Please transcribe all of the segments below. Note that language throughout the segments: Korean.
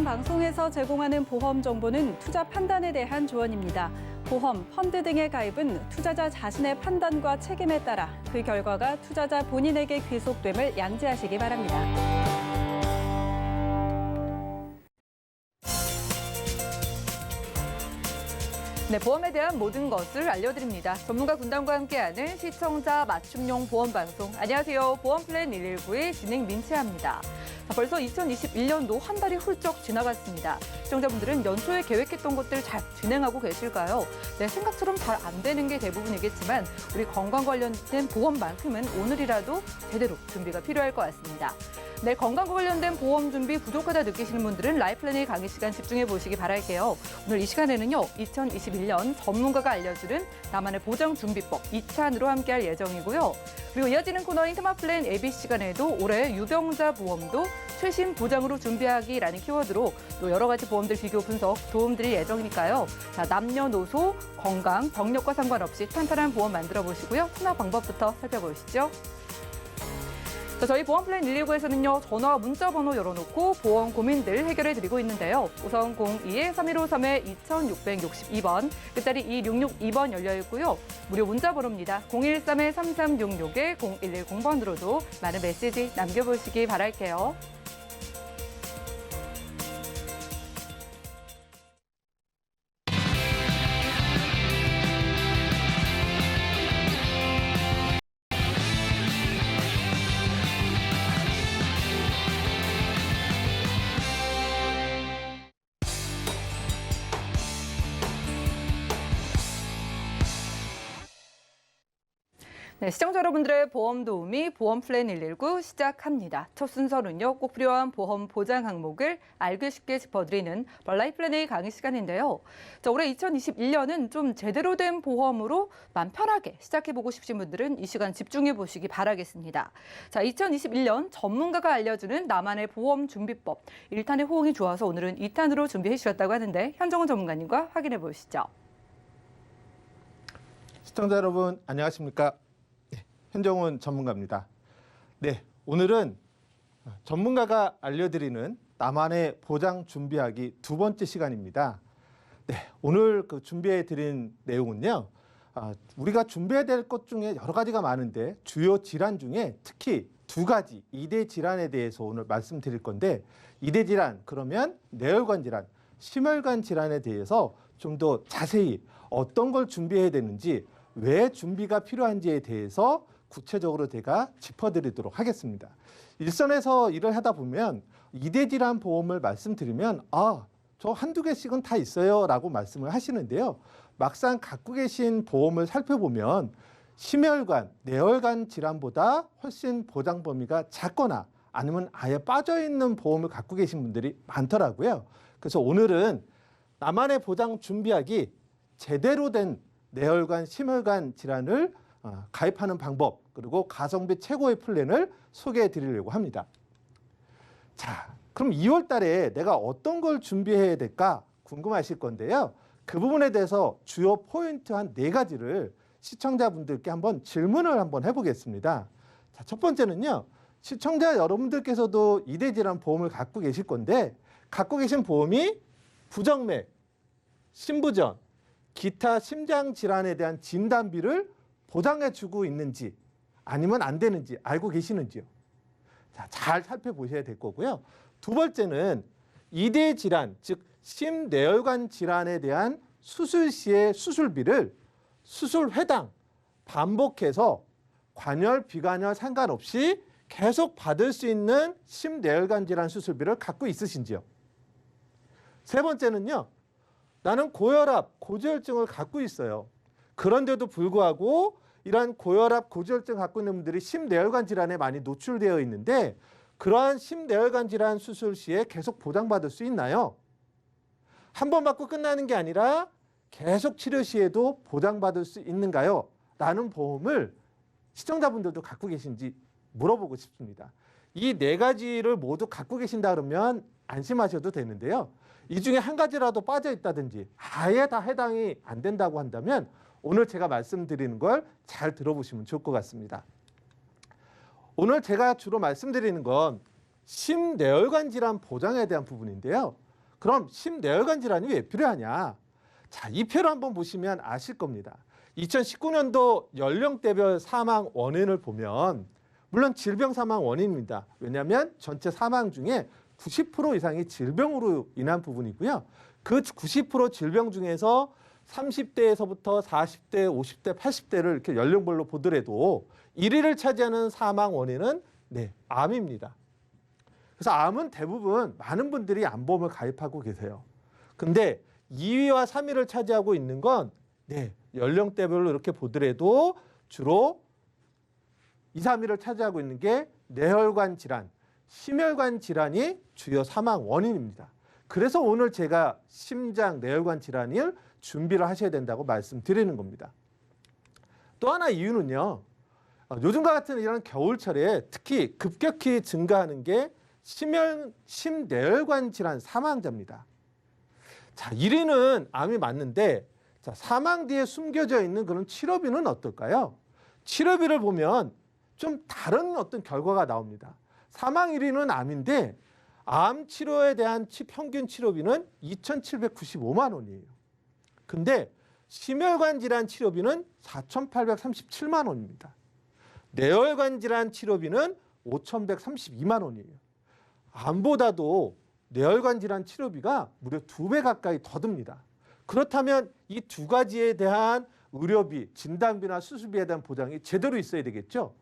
방송에서 제공하는 보험 정보는 투자 판단에 대한 조언입니다. 보험, 펀드 등의 가입은 투자자 자신의 판단과 책임에 따라 그 결과가 투자자 본인에게 귀속됨을 양지하시기 바랍니다. 네, 보험에 대한 모든 것을 알려드립니다. 전문가 군단과 함께하는 시청자 맞춤용 보험 방송. 안녕하세요. 보험플랜 119의 진행 민채합니다. 벌써 2021년도 한 달이 훌쩍 지나갔습니다. 시청자분들은 연초에 계획했던 것들 잘 진행하고 계실까요? 네, 생각처럼 잘 안 되는 게 대부분이겠지만 우리 건강 관련된 보험만큼은 오늘이라도 제대로 준비가 필요할 것 같습니다. 네, 건강과 관련된 보험 준비 부족하다 느끼시는 분들은 라이플랜의 강의 시간 집중해 보시기 바랄게요. 오늘 이 시간에는요, 2021년 전문가가 알려주는 나만의 보장 준비법 2탄으로 함께할 예정이고요. 그리고 이어지는 코너인 스마플랜 AB 시간에도 올해 유병자 보험도 최신 보장으로 준비하기라는 키워드로 또 여러 가지 보험들 비교 분석 도움드릴 예정이니까요. 자, 남녀노소, 건강, 병력과 상관없이 탄탄한 보험 만들어 보시고요. 투자 방법부터 살펴보시죠. 자, 저희 보험플랜 119에서는요, 전화와 문자 번호 열어놓고 보험 고민들 해결해드리고 있는데요. 우선 02-3153-2662번, 끝자리 2662번 열려있고요. 무료 문자 번호입니다. 013-3366-0110번으로도 많은 메시지 남겨보시기 바랄게요. 네, 시청자 여러분들의 보험 도우미 보험플랜 119 시작합니다. 첫 순서는요, 꼭 필요한 보험 보장 항목을 알기 쉽게 짚어드리는 라이플랜의 강의 시간인데요. 자, 올해 2021년은 좀 제대로 된 보험으로 마음 편하게 시작해보고 싶으신 분들은 이 시간 집중해 보시기 바라겠습니다. 자, 2021년 전문가가 알려주는 나만의 보험 준비법 1탄의 호응이 좋아서 오늘은 2탄으로 준비해 주셨다고 하는데 현정훈 전문가님과 확인해 보시죠. 시청자 여러분 안녕하십니까? 현정훈 전문가입니다. 네, 오늘은 전문가가 알려드리는 나만의 보장 준비하기 두 번째 시간입니다. 네, 오늘 준비해드린 내용은요. 우리가 준비해야 될 것 중에 여러 가지가 많은데 주요 질환 중에 특히 두 가지 2대 질환에 대해서 오늘 말씀드릴 건데 2대 질환 그러면 뇌혈관 질환, 심혈관 질환에 대해서 좀 더 자세히 어떤 걸 준비해야 되는지 왜 준비가 필요한지에 대해서 구체적으로 제가 짚어드리도록 하겠습니다. 일선에서 일을 하다 보면 2대 질환 보험을 말씀드리면 저 한두 개씩은 다 있어요 라고 말씀을 하시는데요. 막상 갖고 계신 보험을 살펴보면 심혈관, 뇌혈관 질환보다 훨씬 보장 범위가 작거나 아니면 아예 빠져있는 보험을 갖고 계신 분들이 많더라고요. 그래서 오늘은 나만의 보장 준비하기 제대로 된 뇌혈관, 심혈관 질환을 가입하는 방법 그리고 가성비 최고의 플랜을 소개해 드리려고 합니다. 자, 그럼 2월 달에 내가 어떤 걸 준비해야 될까 궁금하실 건데요. 그 부분에 대해서 주요 포인트 한 4가지를 시청자분들께 한번 질문을 한번 해보겠습니다. 자, 첫 번째는요. 시청자 여러분들께서도 2대 질환 보험을 갖고 계실 건데 갖고 계신 보험이 부정맥, 심부전, 기타 심장 질환에 대한 진단비를 보장해주고 있는지 아니면 안 되는지 알고 계시는지요? 자, 잘 살펴보셔야 될 거고요. 두 번째는 2대 질환, 즉 심뇌혈관 질환에 대한 수술 시의 수술비를 수술회당 반복해서 관열, 비관열 상관없이 계속 받을 수 있는 심뇌혈관 질환 수술비를 갖고 있으신지요? 세 번째는요. 나는 고혈압, 고지혈증을 갖고 있어요. 그런데도 불구하고 이러한 고혈압, 고지혈증 갖고 있는 분들이 심뇌혈관 질환에 많이 노출되어 있는데 그러한 심뇌혈관 질환 수술 시에 계속 보장받을 수 있나요? 한 번 받고 끝나는 게 아니라 계속 치료 시에도 보장받을 수 있는가요? 라는 보험을 시청자분들도 갖고 계신지 물어보고 싶습니다. 이 4가지를 모두 갖고 계신다 그러면 안심하셔도 되는데요. 이 중에 한 가지라도 빠져 있다든지 아예 다 해당이 안 된다고 한다면 오늘 제가 말씀드리는 걸 잘 들어보시면 좋을 것 같습니다. 오늘 제가 주로 말씀드리는 건 심뇌혈관 질환 보장에 대한 부분인데요. 그럼 심내혈관 질환이 왜 필요하냐? 자, 이 표를 한번 보시면 아실 겁니다. 2019년도 연령대별 사망 원인을 보면 물론 질병 사망 원인입니다. 왜냐하면 전체 사망 중에 90% 이상이 질병으로 인한 부분이고요. 그 90% 질병 중에서 30대에서부터 40대, 50대, 80대를 이렇게 연령별로 보더라도 1위를 차지하는 사망 원인은 암입니다. 그래서 암은 대부분 많은 분들이 암보험을 가입하고 계세요. 근데 2위와 3위를 차지하고 있는 건 연령대별로 이렇게 보더라도 주로 2, 3위를 차지하고 있는 게 뇌혈관 질환, 심혈관 질환이 주요 사망 원인입니다. 그래서 오늘 제가 심장 뇌혈관 질환을 준비를 하셔야 된다고 말씀드리는 겁니다. 또 하나 이유는요. 요즘과 같은 이런 겨울철에 특히 급격히 증가하는 게 심뇌혈관 질환 사망자입니다. 자, 1위는 암이 맞는데 자, 사망 뒤에 숨겨져 있는 그런 치료비는 어떨까요? 치료비를 보면 좀 다른 어떤 결과가 나옵니다. 사망 1위는 암인데 암 치료에 대한 평균 치료비는 2,795만 원이에요. 근데 심혈관 질환 치료비는 4,837만 원입니다. 뇌혈관 질환 치료비는 5,132만 원이에요. 암보다도 뇌혈관 질환 치료비가 무려 2배 가까이 더 듭니다. 그렇다면 이 두 가지에 대한 의료비, 진단비나 수술비에 대한 보장이 제대로 있어야 되겠죠.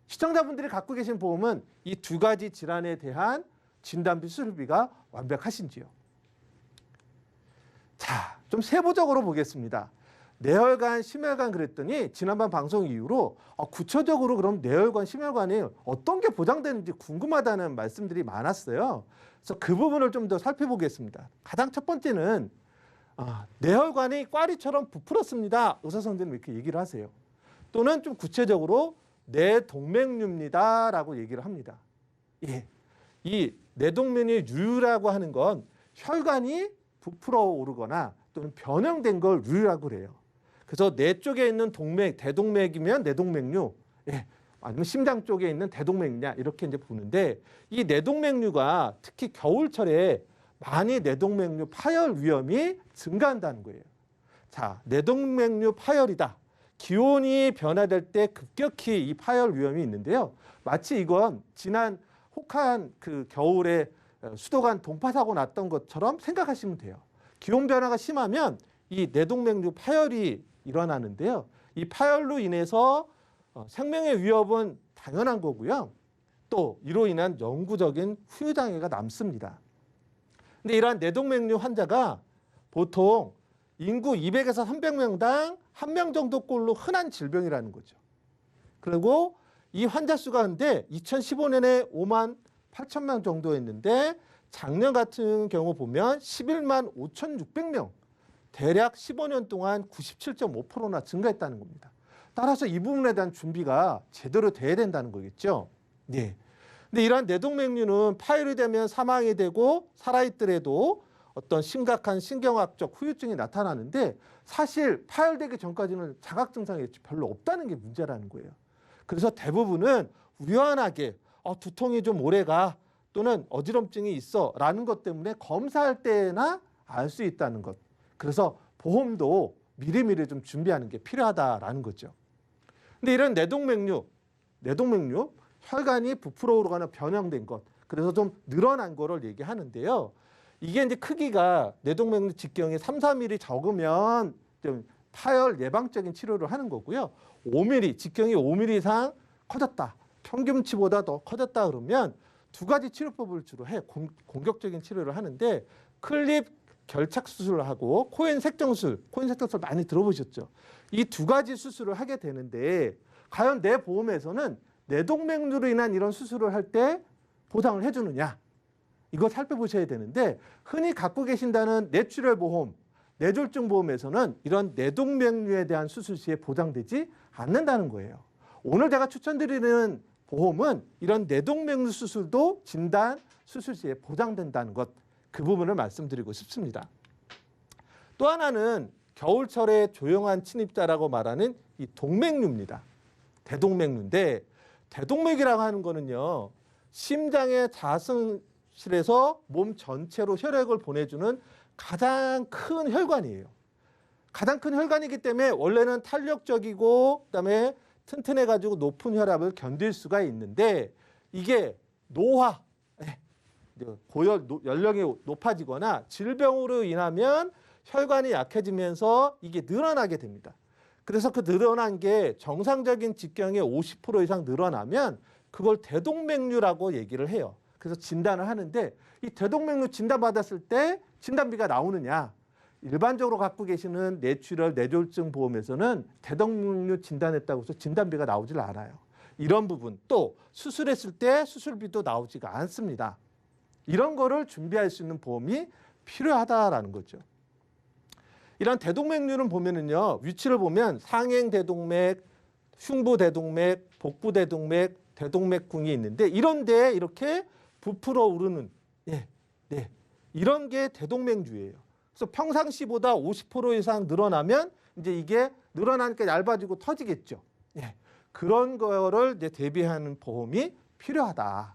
시청자분들이 갖고 계신 보험은 이 두 가지 질환에 대한 진단비, 수술비가 완벽하신지요? 자, 좀 세부적으로 보겠습니다. 뇌혈관, 심혈관 그랬더니 지난번 방송 이후로 구체적으로 그럼 뇌혈관, 심혈관이 어떤 게 보장되는지 궁금하다는 말씀들이 많았어요. 그래서 그 부분을 좀 더 살펴보겠습니다. 가장 첫 번째는 뇌혈관이 꽈리처럼 부풀었습니다. 의사 선생님이 이렇게 얘기를 하세요. 또는 좀 구체적으로 뇌동맥류입니다라고 얘기를 합니다. 예, 이 뇌동맥류라고 하는 건 혈관이 부풀어 오르거나 또는 변형된 걸 류라고 그래요. 그래서 뇌 쪽에 있는 동맥, 대동맥이면 뇌동맥류, 아니면 심장 쪽에 있는 대동맥류냐 이렇게 이제 보는데 이 뇌동맥류가 특히 겨울철에 많이 뇌동맥류 파열 위험이 증가한다는 거예요. 자, 뇌동맥류 파열이다. 기온이 변화될 때 급격히 이 파열 위험이 있는데요. 마치 이건 지난 혹한 그 겨울에 수도관 동파 사고 났던 것처럼 생각하시면 돼요. 기온 변화가 심하면 이 뇌동맥류 파열이 일어나는데요. 이 파열로 인해서 생명의 위협은 당연한 거고요. 또 이로 인한 영구적인 후유장애가 남습니다. 근데 이러한 뇌동맥류 환자가 보통 인구 200에서 300명당 1명 정도꼴로 흔한 질병이라는 거죠. 그리고 이 환자 수가 근데 2015년에 5만 8천 명 정도였는데 작년 같은 경우 보면 11만 5,600명, 대략 15년 동안 97.5%나 증가했다는 겁니다. 따라서 이 부분에 대한 준비가 제대로 돼야 된다는 거겠죠. 네. 근데 이러한 뇌동맥류는 파열이 되면 사망이 되고 살아있더라도 어떤 심각한 신경학적 후유증이 나타나는데 사실 파열되기 전까지는 자각 증상이 별로 없다는 게 문제라는 거예요. 그래서 대부분은 우연하게 두통이 좀 오래가 또는 어지럼증이 있어 라는 것 때문에 검사할 때나 알 수 있다는 것. 그래서 보험도 미리미리 좀 준비하는 게 필요하다라는 거죠. 근데 이런 뇌동맥류, 혈관이 부풀어 오르거나 변형된 것, 그래서 좀 늘어난 거를 얘기하는데요. 이게 이제 크기가 뇌동맥류 직경이 3, 4mm 적으면 좀 파열 예방적인 치료를 하는 거고요. 5mm, 직경이 5mm 이상 커졌다. 평균치보다 더 커졌다 그러면 두 가지 치료법을 주로 해 공격적인 치료를 하는데 클립 결착 수술을 하고 코엔 색정술 많이 들어보셨죠? 이 두 가지 수술을 하게 되는데 과연 내 보험에서는 뇌동맥류로 인한 이런 수술을 할 때 보상을 해주느냐? 이거 살펴보셔야 되는데 흔히 갖고 계신다는 뇌출혈 보험, 뇌졸중 보험에서는 이런 뇌동맥류에 대한 수술 시에 보장되지 않는다는 거예요. 오늘 제가 추천드리는 보험은 이런 뇌동맥류 수술도 진단 수술 시에 보장된다는 것, 그 부분을 말씀드리고 싶습니다. 또 하나는 겨울철에 조용한 침입자라고 말하는 이 동맥류입니다. 대동맥류인데 대동맥이라고 하는 거는요. 심장의 혈관실에서 몸 전체로 혈액을 보내주는 가장 큰 혈관이에요. 가장 큰 혈관이기 때문에 원래는 탄력적이고 그다음에 튼튼해가지고 높은 혈압을 견딜 수가 있는데 이게 노화, 연령이 높아지거나 질병으로 인하면 혈관이 약해지면서 이게 늘어나게 됩니다. 그래서 그 늘어난 게 정상적인 직경의 50% 이상 늘어나면 그걸 대동맥류라고 얘기를 해요. 그래서 진단을 하는데 이 대동맥류 진단받았을 때 진단비가 나오느냐. 일반적으로 갖고 계시는 뇌출혈, 뇌졸중 보험에서는 대동맥류 진단했다고 해서 진단비가 나오질 않아요. 이런 부분 또 수술했을 때 수술비도 나오지가 않습니다. 이런 거를 준비할 수 있는 보험이 필요하다라는 거죠. 이런 대동맥류는 보면은요, 위치를 보면 상행 대동맥, 흉부 대동맥, 복부 대동맥, 대동맥궁이 있는데 이런 데에 이렇게 부풀어 오르는 이런 게 대동맥류예요. 그래서 평상시보다 50% 이상 늘어나면 이제 이게 늘어나니까 얇아지고 터지겠죠. 그런 거를 이제 대비하는 보험이 필요하다.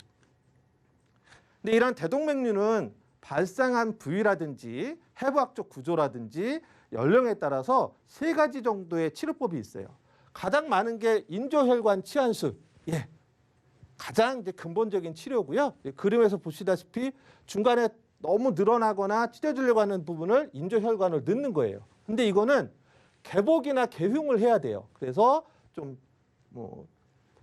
근데 이런 대동맥류는 발생한 부위라든지 해부학적 구조라든지 연령에 따라서 3가지 정도의 치료법이 있어요. 가장 많은 게 인조혈관 치환술. 가장 이제 근본적인 치료고요. 그림에서 보시다시피 중간에 너무 늘어나거나 찢어지려고 하는 부분을 인조혈관을 넣는 거예요. 근데 이거는 개복이나 개흉을 해야 돼요. 그래서 좀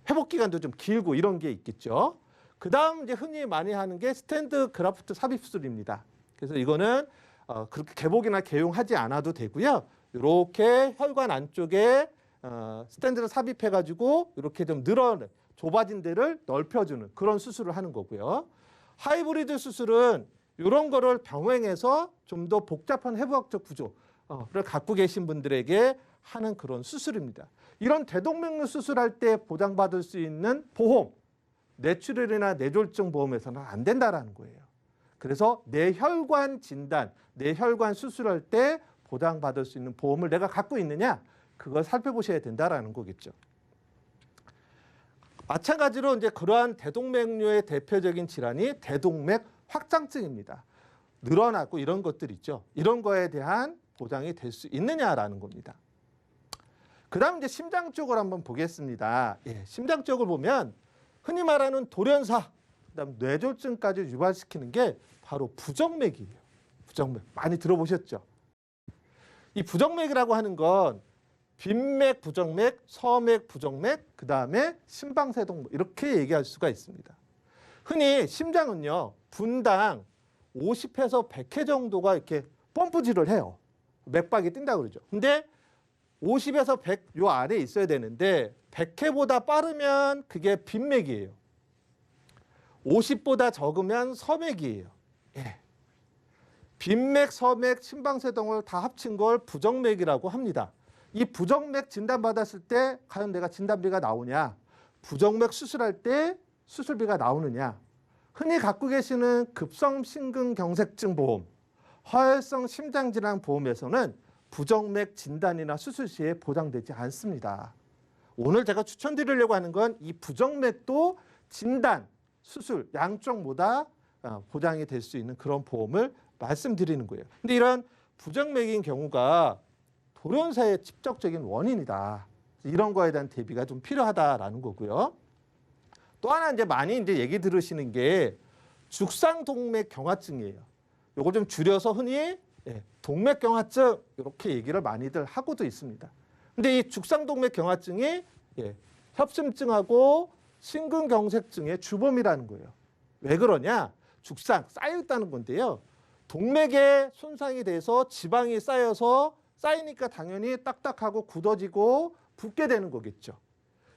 회복 기간도 좀 길고 이런 게 있겠죠. 그다음 이제 흔히 많이 하는 게 스탠드 그라프트 삽입술입니다. 그래서 이거는 그렇게 개복이나 개용하지 않아도 되고요. 이렇게 혈관 안쪽에 스탠드를 삽입해가지고 이렇게 좀 좁아진 데를 넓혀주는 그런 수술을 하는 거고요. 하이브리드 수술은 이런 거를 병행해서 좀 더 복잡한 해부학적 구조를 갖고 계신 분들에게 하는 그런 수술입니다. 이런 대동맥류 수술할 때 보장받을 수 있는 보험, 뇌출혈이나 뇌졸중 보험에서는 안 된다라는 거예요. 그래서 뇌혈관 진단, 뇌혈관 수술할 때 보장받을 수 있는 보험을 내가 갖고 있느냐, 그걸 살펴보셔야 된다라는 거겠죠. 마찬가지로 이제 그러한 대동맥류의 대표적인 질환이 대동맥 확장증입니다. 늘어나고 이런 것들 있죠. 이런 거에 대한 보장이 될 수 있느냐라는 겁니다. 그다음 이제 심장 쪽을 한번 보겠습니다. 심장 쪽을 보면 흔히 말하는 돌연사, 그다음 뇌졸중까지 유발시키는 게 바로 부정맥이에요. 부정맥 많이 들어보셨죠? 이 부정맥이라고 하는 건 빈맥 부정맥, 서맥 부정맥, 그다음에 심방세동 이렇게 얘기할 수가 있습니다. 흔히 심장은요, 분당 50회에서 100회 정도가 이렇게 펌프질을 해요. 맥박이 뛴다고 그러죠. 근데 50에서 100 요 안에 있어야 되는데 100회보다 빠르면 그게 빈맥이에요. 50보다 적으면 서맥이에요. 빈맥, 서맥, 심방세동을 다 합친 걸 부정맥이라고 합니다. 이 부정맥 진단받았을 때 과연 내가 진단비가 나오냐, 부정맥 수술할 때 수술비가 나오느냐, 흔히 갖고 계시는 급성 심근경색증 보험, 허혈성 심장질환 보험에서는 부정맥 진단이나 수술 시에 보장되지 않습니다. 오늘 제가 추천드리려고 하는 건 이 부정맥도 진단, 수술 양쪽 모두 보장이 될 수 있는 그런 보험을 말씀드리는 거예요. 근데 이런 부정맥인 경우가 돌연사의 직접적인 원인이다. 이런 거에 대한 대비가 좀 필요하다라는 거고요. 또 하나 이제 많이 이제 얘기 들으시는 게 죽상동맥경화증이에요. 요걸 좀 줄여서 흔히 동맥경화증 이렇게 얘기를 많이들 하고도 있습니다. 근데 이 죽상동맥경화증이 협심증하고 심근경색증의 주범이라는 거예요. 왜 그러냐? 죽상 쌓여 있다는 건데요. 동맥에 손상이 돼서 지방이 쌓이니까 당연히 딱딱하고 굳어지고 붓게 되는 거겠죠.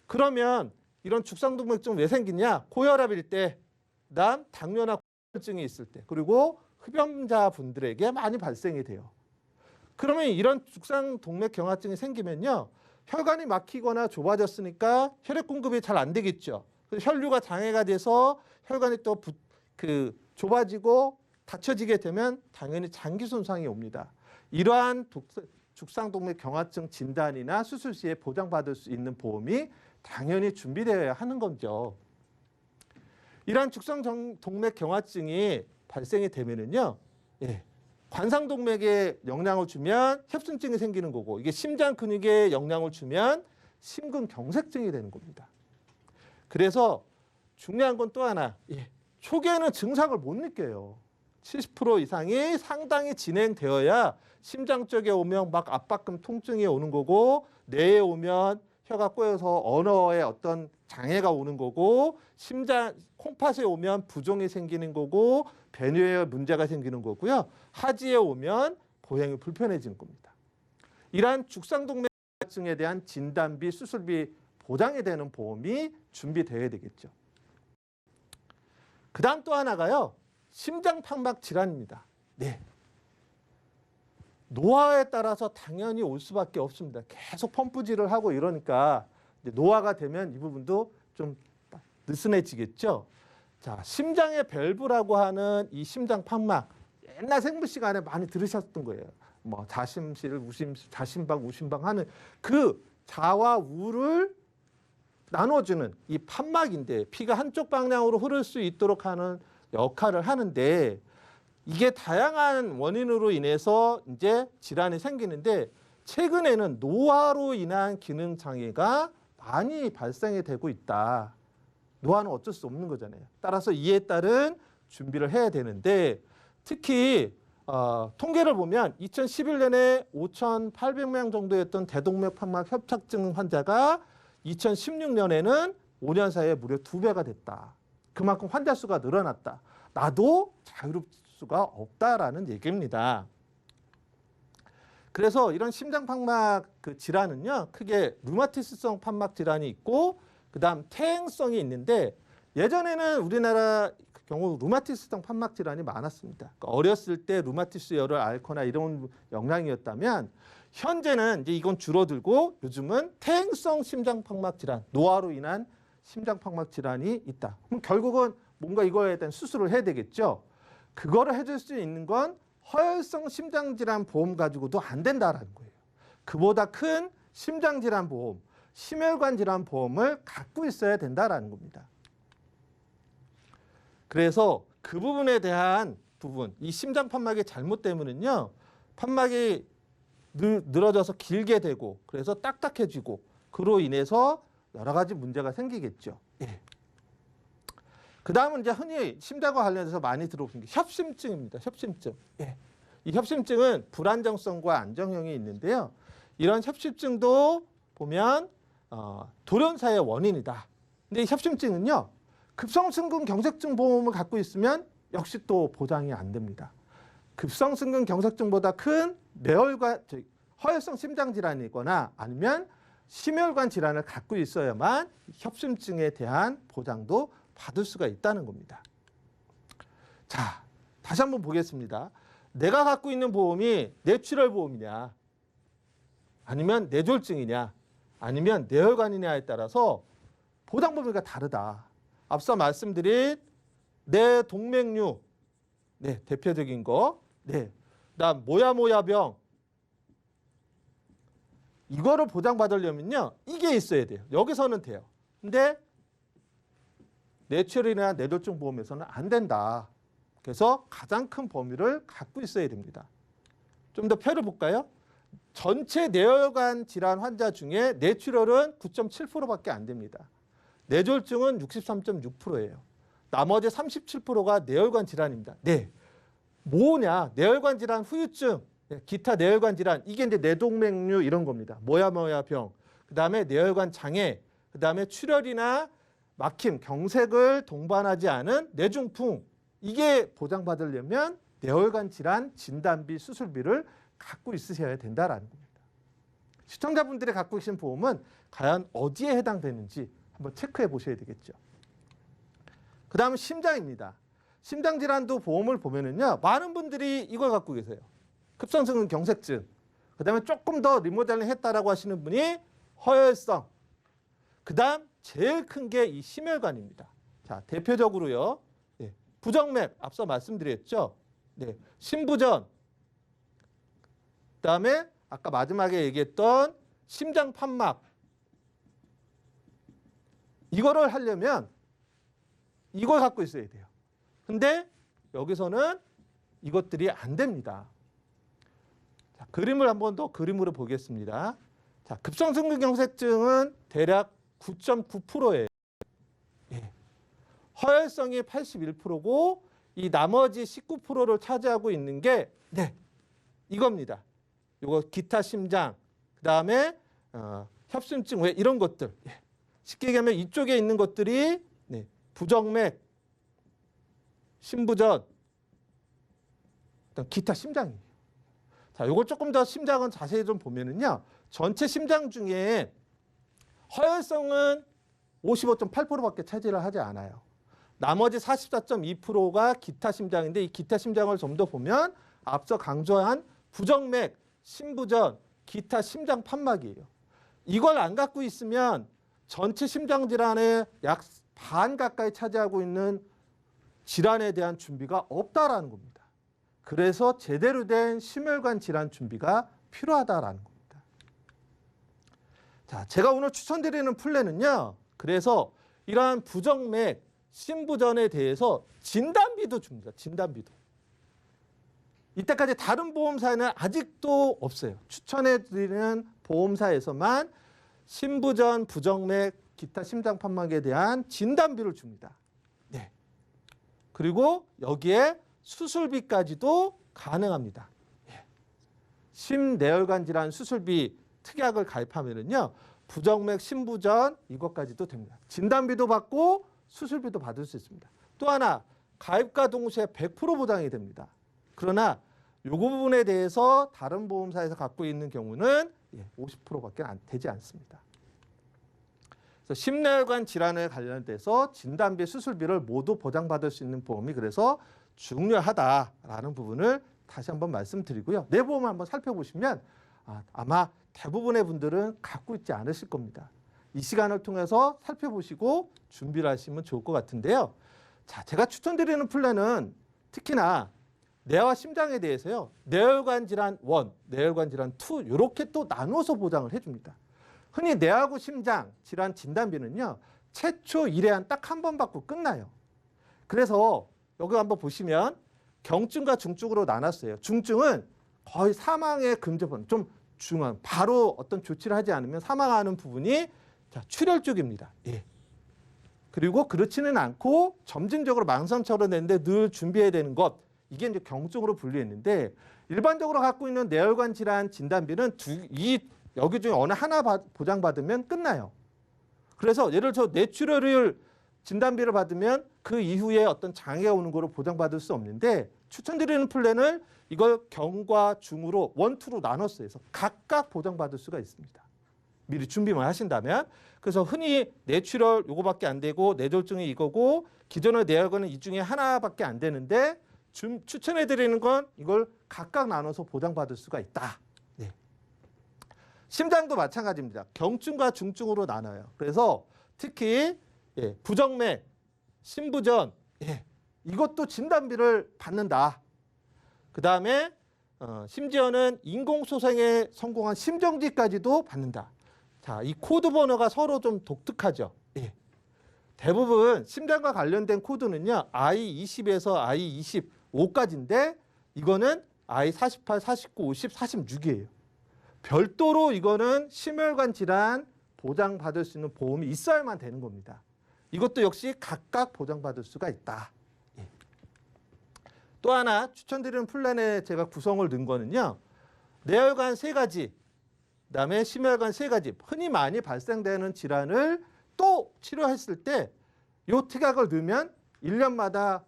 그러면 이런 죽상동맥증 왜 생기냐? 고혈압일 때, 그다음 당뇨나 고혈증이 있을 때, 그리고 흡연자 분들에게 많이 발생이 돼요. 그러면 이런 죽상동맥경화증이 생기면요, 혈관이 막히거나 좁아졌으니까 혈액 공급이 잘 안 되겠죠. 혈류가 장애가 돼서 혈관이 또 좁아지고 닫혀지게 되면 당연히 장기 손상이 옵니다. 이러한 죽상동맥경화증 진단이나 수술 시에 보장받을 수 있는 보험이 당연히 준비되어야 하는 거죠. 이러한 죽상동맥 경화증이 발생이 되면은요, 예, 관상동맥에 영향을 주면 협심증이 생기는 거고, 이게 심장 근육에 영향을 주면 심근경색증이 되는 겁니다. 그래서 중요한 건 또 하나, 예, 초기에는 증상을 못 느껴요. 70% 이상이 상당히 진행되어야 심장 쪽에 오면 막 압박감 통증이 오는 거고, 뇌에 오면 혀가 꼬여서 언어에 어떤 장애가 오는 거고, 심장 콩팥에 오면 부종이 생기는 거고, 배뇨에 문제가 생기는 거고요. 하지에 오면 보행이 불편해지는 겁니다. 이러한 죽상동맥증에 대한 진단비, 수술비 보장이 되는 보험이 준비되어야 되겠죠. 그 다음 또 하나가요, 심장팍막 질환입니다. 네. 노화에 따라서 당연히 올 수밖에 없습니다. 계속 펌프질을 하고 이러니까 노화가 되면 이 부분도 좀 느슨해지겠죠. 자, 심장의 밸브라고 하는 이 심장팍막, 옛날 생물 시간에 많이 들으셨던 거예요. 뭐 자심실, 우심실, 자심방, 우심방 하는 그 자와 우를 나눠주는 이 판막인데, 피가 한쪽 방향으로 흐를 수 있도록 하는 역할을 하는데, 이게 다양한 원인으로 인해서 이제 질환이 생기는데, 최근에는 노화로 인한 기능 장애가 많이 발생이 되고 있다. 노화는 어쩔 수 없는 거잖아요. 따라서 이에 따른 준비를 해야 되는데, 특히 통계를 보면 2011년에 5,800명 정도였던 대동맥판막 협착증 환자가 2016년에는 5년 사이에 무려 2배가 됐다. 그만큼 환자 수가 늘어났다. 나도 자유로울 수가 없다라는 얘기입니다. 그래서 이런 심장판막 그 질환은요, 크게 류마티스성 판막 질환이 있고, 그다음 퇴행성이 있는데, 예전에는 우리나라 경우 류마티스성 판막 질환이 많았습니다. 그러니까 어렸을 때 류마티스열을 앓거나 이런 영향이었다면, 현재는 이제 이건 줄어들고 요즘은 퇴행성 심장판막 질환, 노화로 인한 심장판막 질환이 있다. 그럼 결국은 뭔가 이거에 대한 수술을 해야 되겠죠. 그거를 해줄 수 있는 건 허혈성 심장질환 보험 가지고도 안 된다라는 거예요. 그보다 큰 심장질환 보험, 심혈관 질환 보험을 갖고 있어야 된다라는 겁니다. 그래서 그 부분에 대한 부분, 이 심장판막의 잘못 때문은요, 판막이 늘어져서 길게 되고, 그래서 딱딱해지고, 그로 인해서 여러 가지 문제가 생기겠죠. 예. 그 다음은 이제 흔히 심장과 관련해서 많이 들어보신 게 협심증입니다. 협심증. 예. 이 협심증은 불안정성과 안정형이 있는데요. 이런 협심증도 보면 돌연사의 원인이다. 근데 이 협심증은요, 급성심근경색증 보험을 갖고 있으면 역시 또 보장이 안 됩니다. 급성심근경색증보다 큰 뇌혈관, 허혈성 심장질환이거나 아니면 심혈관 질환을 갖고 있어야만 협심증에 대한 보장도 받을 수가 있다는 겁니다. 자, 다시 한번 보겠습니다. 내가 갖고 있는 보험이 뇌출혈 보험이냐, 아니면 뇌졸중이냐, 아니면 뇌혈관이냐에 따라서 보장 범위가 다르다. 앞서 말씀드린 뇌동맥류, 네, 대표적인 거, 네, 그다음 모야모야병, 이거를 보장받으려면요, 이게 있어야 돼요. 여기서는 돼요. 근데 뇌출혈이나 뇌졸중 보험에서는 안 된다. 그래서 가장 큰 범위를 갖고 있어야 됩니다. 좀 더 표를 볼까요? 전체 뇌혈관 질환 환자 중에 뇌출혈은 9.7%밖에 안 됩니다. 뇌졸중은 63.6%예요. 나머지 37%가 뇌혈관 질환입니다. 네. 뭐냐? 뇌혈관 질환 후유증, 기타 뇌혈관 질환, 이게 이제 뇌동맥류 이런 겁니다. 모야모야병, 그다음에 뇌혈관 장애, 그다음에 출혈이나 막힘, 경색을 동반하지 않은 뇌중풍, 이게 보장받으려면 뇌혈관 질환 진단비, 수술비를 갖고 있으셔야 된다라는 겁니다. 시청자분들이 갖고 계신 보험은 과연 어디에 해당되는지 한번 체크해 보셔야 되겠죠. 그 다음은 심장입니다. 심장질환도 보험을 보면은요, 많은 분들이 이걸 갖고 계세요. 급성심근경색증. 그 다음에 조금 더 리모델링 했다라고 하시는 분이 허혈성. 그 다음 제일 큰 게 이 심혈관입니다. 자, 대표적으로요, 네, 부정맥, 앞서 말씀드렸죠. 네, 심부전. 그 다음에 아까 마지막에 얘기했던 심장판막. 이거를 하려면 이걸 갖고 있어야 돼요. 근데 여기서는 이것들이 안 됩니다. 자, 그림을 한번 더 그림으로 보겠습니다. 자, 급성심근경색증은 대략 9.9%예요. 예. 허혈성이 81%고 이 나머지 19%를 차지하고 있는 게 이겁니다. 요거 기타 심장, 그다음에 협심증 왜 이런 것들. 예. 쉽게 얘기하면 이쪽에 있는 것들이 부정맥, 심부전, 기타 심장이에요. 자, 요걸 조금 더 심장은 자세히 좀 보면은요. 전체 심장 중에 허혈성은 55.8%밖에 차지를 하지 않아요. 나머지 44.2%가 기타 심장인데 이 기타 심장을 좀 더 보면 앞서 강조한 부정맥, 심부전, 기타 심장 판막이에요. 이걸 안 갖고 있으면 전체 심장 질환의 약 반 가까이 차지하고 있는 질환에 대한 준비가 없다라는 겁니다. 그래서 제대로 된 심혈관 질환 준비가 필요하다라는 겁니다. 자, 제가 오늘 추천드리는 플랜은요. 그래서 이러한 부정맥, 심부전에 대해서 진단비도 줍니다. 진단비도. 이때까지 다른 보험사에는 아직도 없어요. 추천해드리는 보험사에서만 심부전, 부정맥, 기타 심장판막에 대한 진단비를 줍니다. 네. 그리고 여기에 수술비까지도 가능합니다. 예. 심내혈관 질환 수술비 특약을 가입하면은요. 부정맥, 심부전 이것까지도 됩니다. 진단비도 받고 수술비도 받을 수 있습니다. 또 하나 가입과 동시에 100% 보장이 됩니다. 그러나 이 부분에 대해서 다른 보험사에서 갖고 있는 경우는 50%밖에 되지 않습니다. 그래서 심내혈관 질환에 관련돼서 진단비, 수술비를 모두 보장받을 수 있는 보험이 그래서 중요하다라는 부분을 다시 한번 말씀드리고요. 내 보험을 한번 살펴보시면 아마 대부분의 분들은 갖고 있지 않으실 겁니다. 이 시간을 통해서 살펴보시고 준비를 하시면 좋을 것 같은데요. 자, 제가 추천드리는 플랜은 특히나 뇌와 심장에 대해서요. 뇌혈관 질환 1, 뇌혈관 질환 2 이렇게 또 나눠서 보장을 해줍니다. 흔히 뇌하고 심장 질환 진단비는요. 최초 1회안 딱 한 번 받고 끝나요. 그래서 여기 한번 보시면 경증과 중증으로 나눴어요. 중증은 거의 사망의 근접은 좀 중한 바로 어떤 조치를 하지 않으면 사망하는 부분이 출혈 쪽입니다. 예. 그리고 그렇지는 않고 점진적으로 망상처럼 되는데 늘 준비해야 되는 것 이게 이제 경증으로 분류했는데 일반적으로 갖고 있는 뇌혈관 질환 진단비는 여기 중에 어느 하나 보장받으면 끝나요. 그래서 예를 들어 뇌출혈을 진단비를 받으면 그 이후에 어떤 장애가 오는 거로 보장받을 수 없는데 추천드리는 플랜을 이걸 경과 중으로 1, 2로 나눴어요. 그래서 각각 보장받을 수가 있습니다. 미리 준비만 하신다면. 그래서 흔히 뇌출혈 요거밖에 안 되고 뇌졸중이 이거고 기존의 뇌혈관은 이 중에 하나밖에 안 되는데 추천해드리는 건 이걸 각각 나눠서 보장받을 수가 있다. 네. 심장도 마찬가지입니다. 경증과 중증으로 나눠요. 그래서 특히 부정맥, 심부전 이것도 진단비를 받는다. 그 다음에 심지어는 인공소생에 성공한 심정지까지도 받는다. 자, 이 코드 번호가 서로 좀 독특하죠. 대부분 심장과 관련된 코드는요. I20에서 I25까지인데 이거는 I48, 49, 50, 46이에요. 별도로 이거는 심혈관 질환 보장받을 수 있는 보험이 있어야만 되는 겁니다. 이것도 역시 각각 보장받을 수가 있다. 또 하나 추천드리는 플랜에 제가 구성을 넣은 거는요. 뇌혈관 3가지, 그다음에 심혈관 3가지 흔히 많이 발생되는 질환을 또 치료했을 때 이 특약을 넣으면 1년마다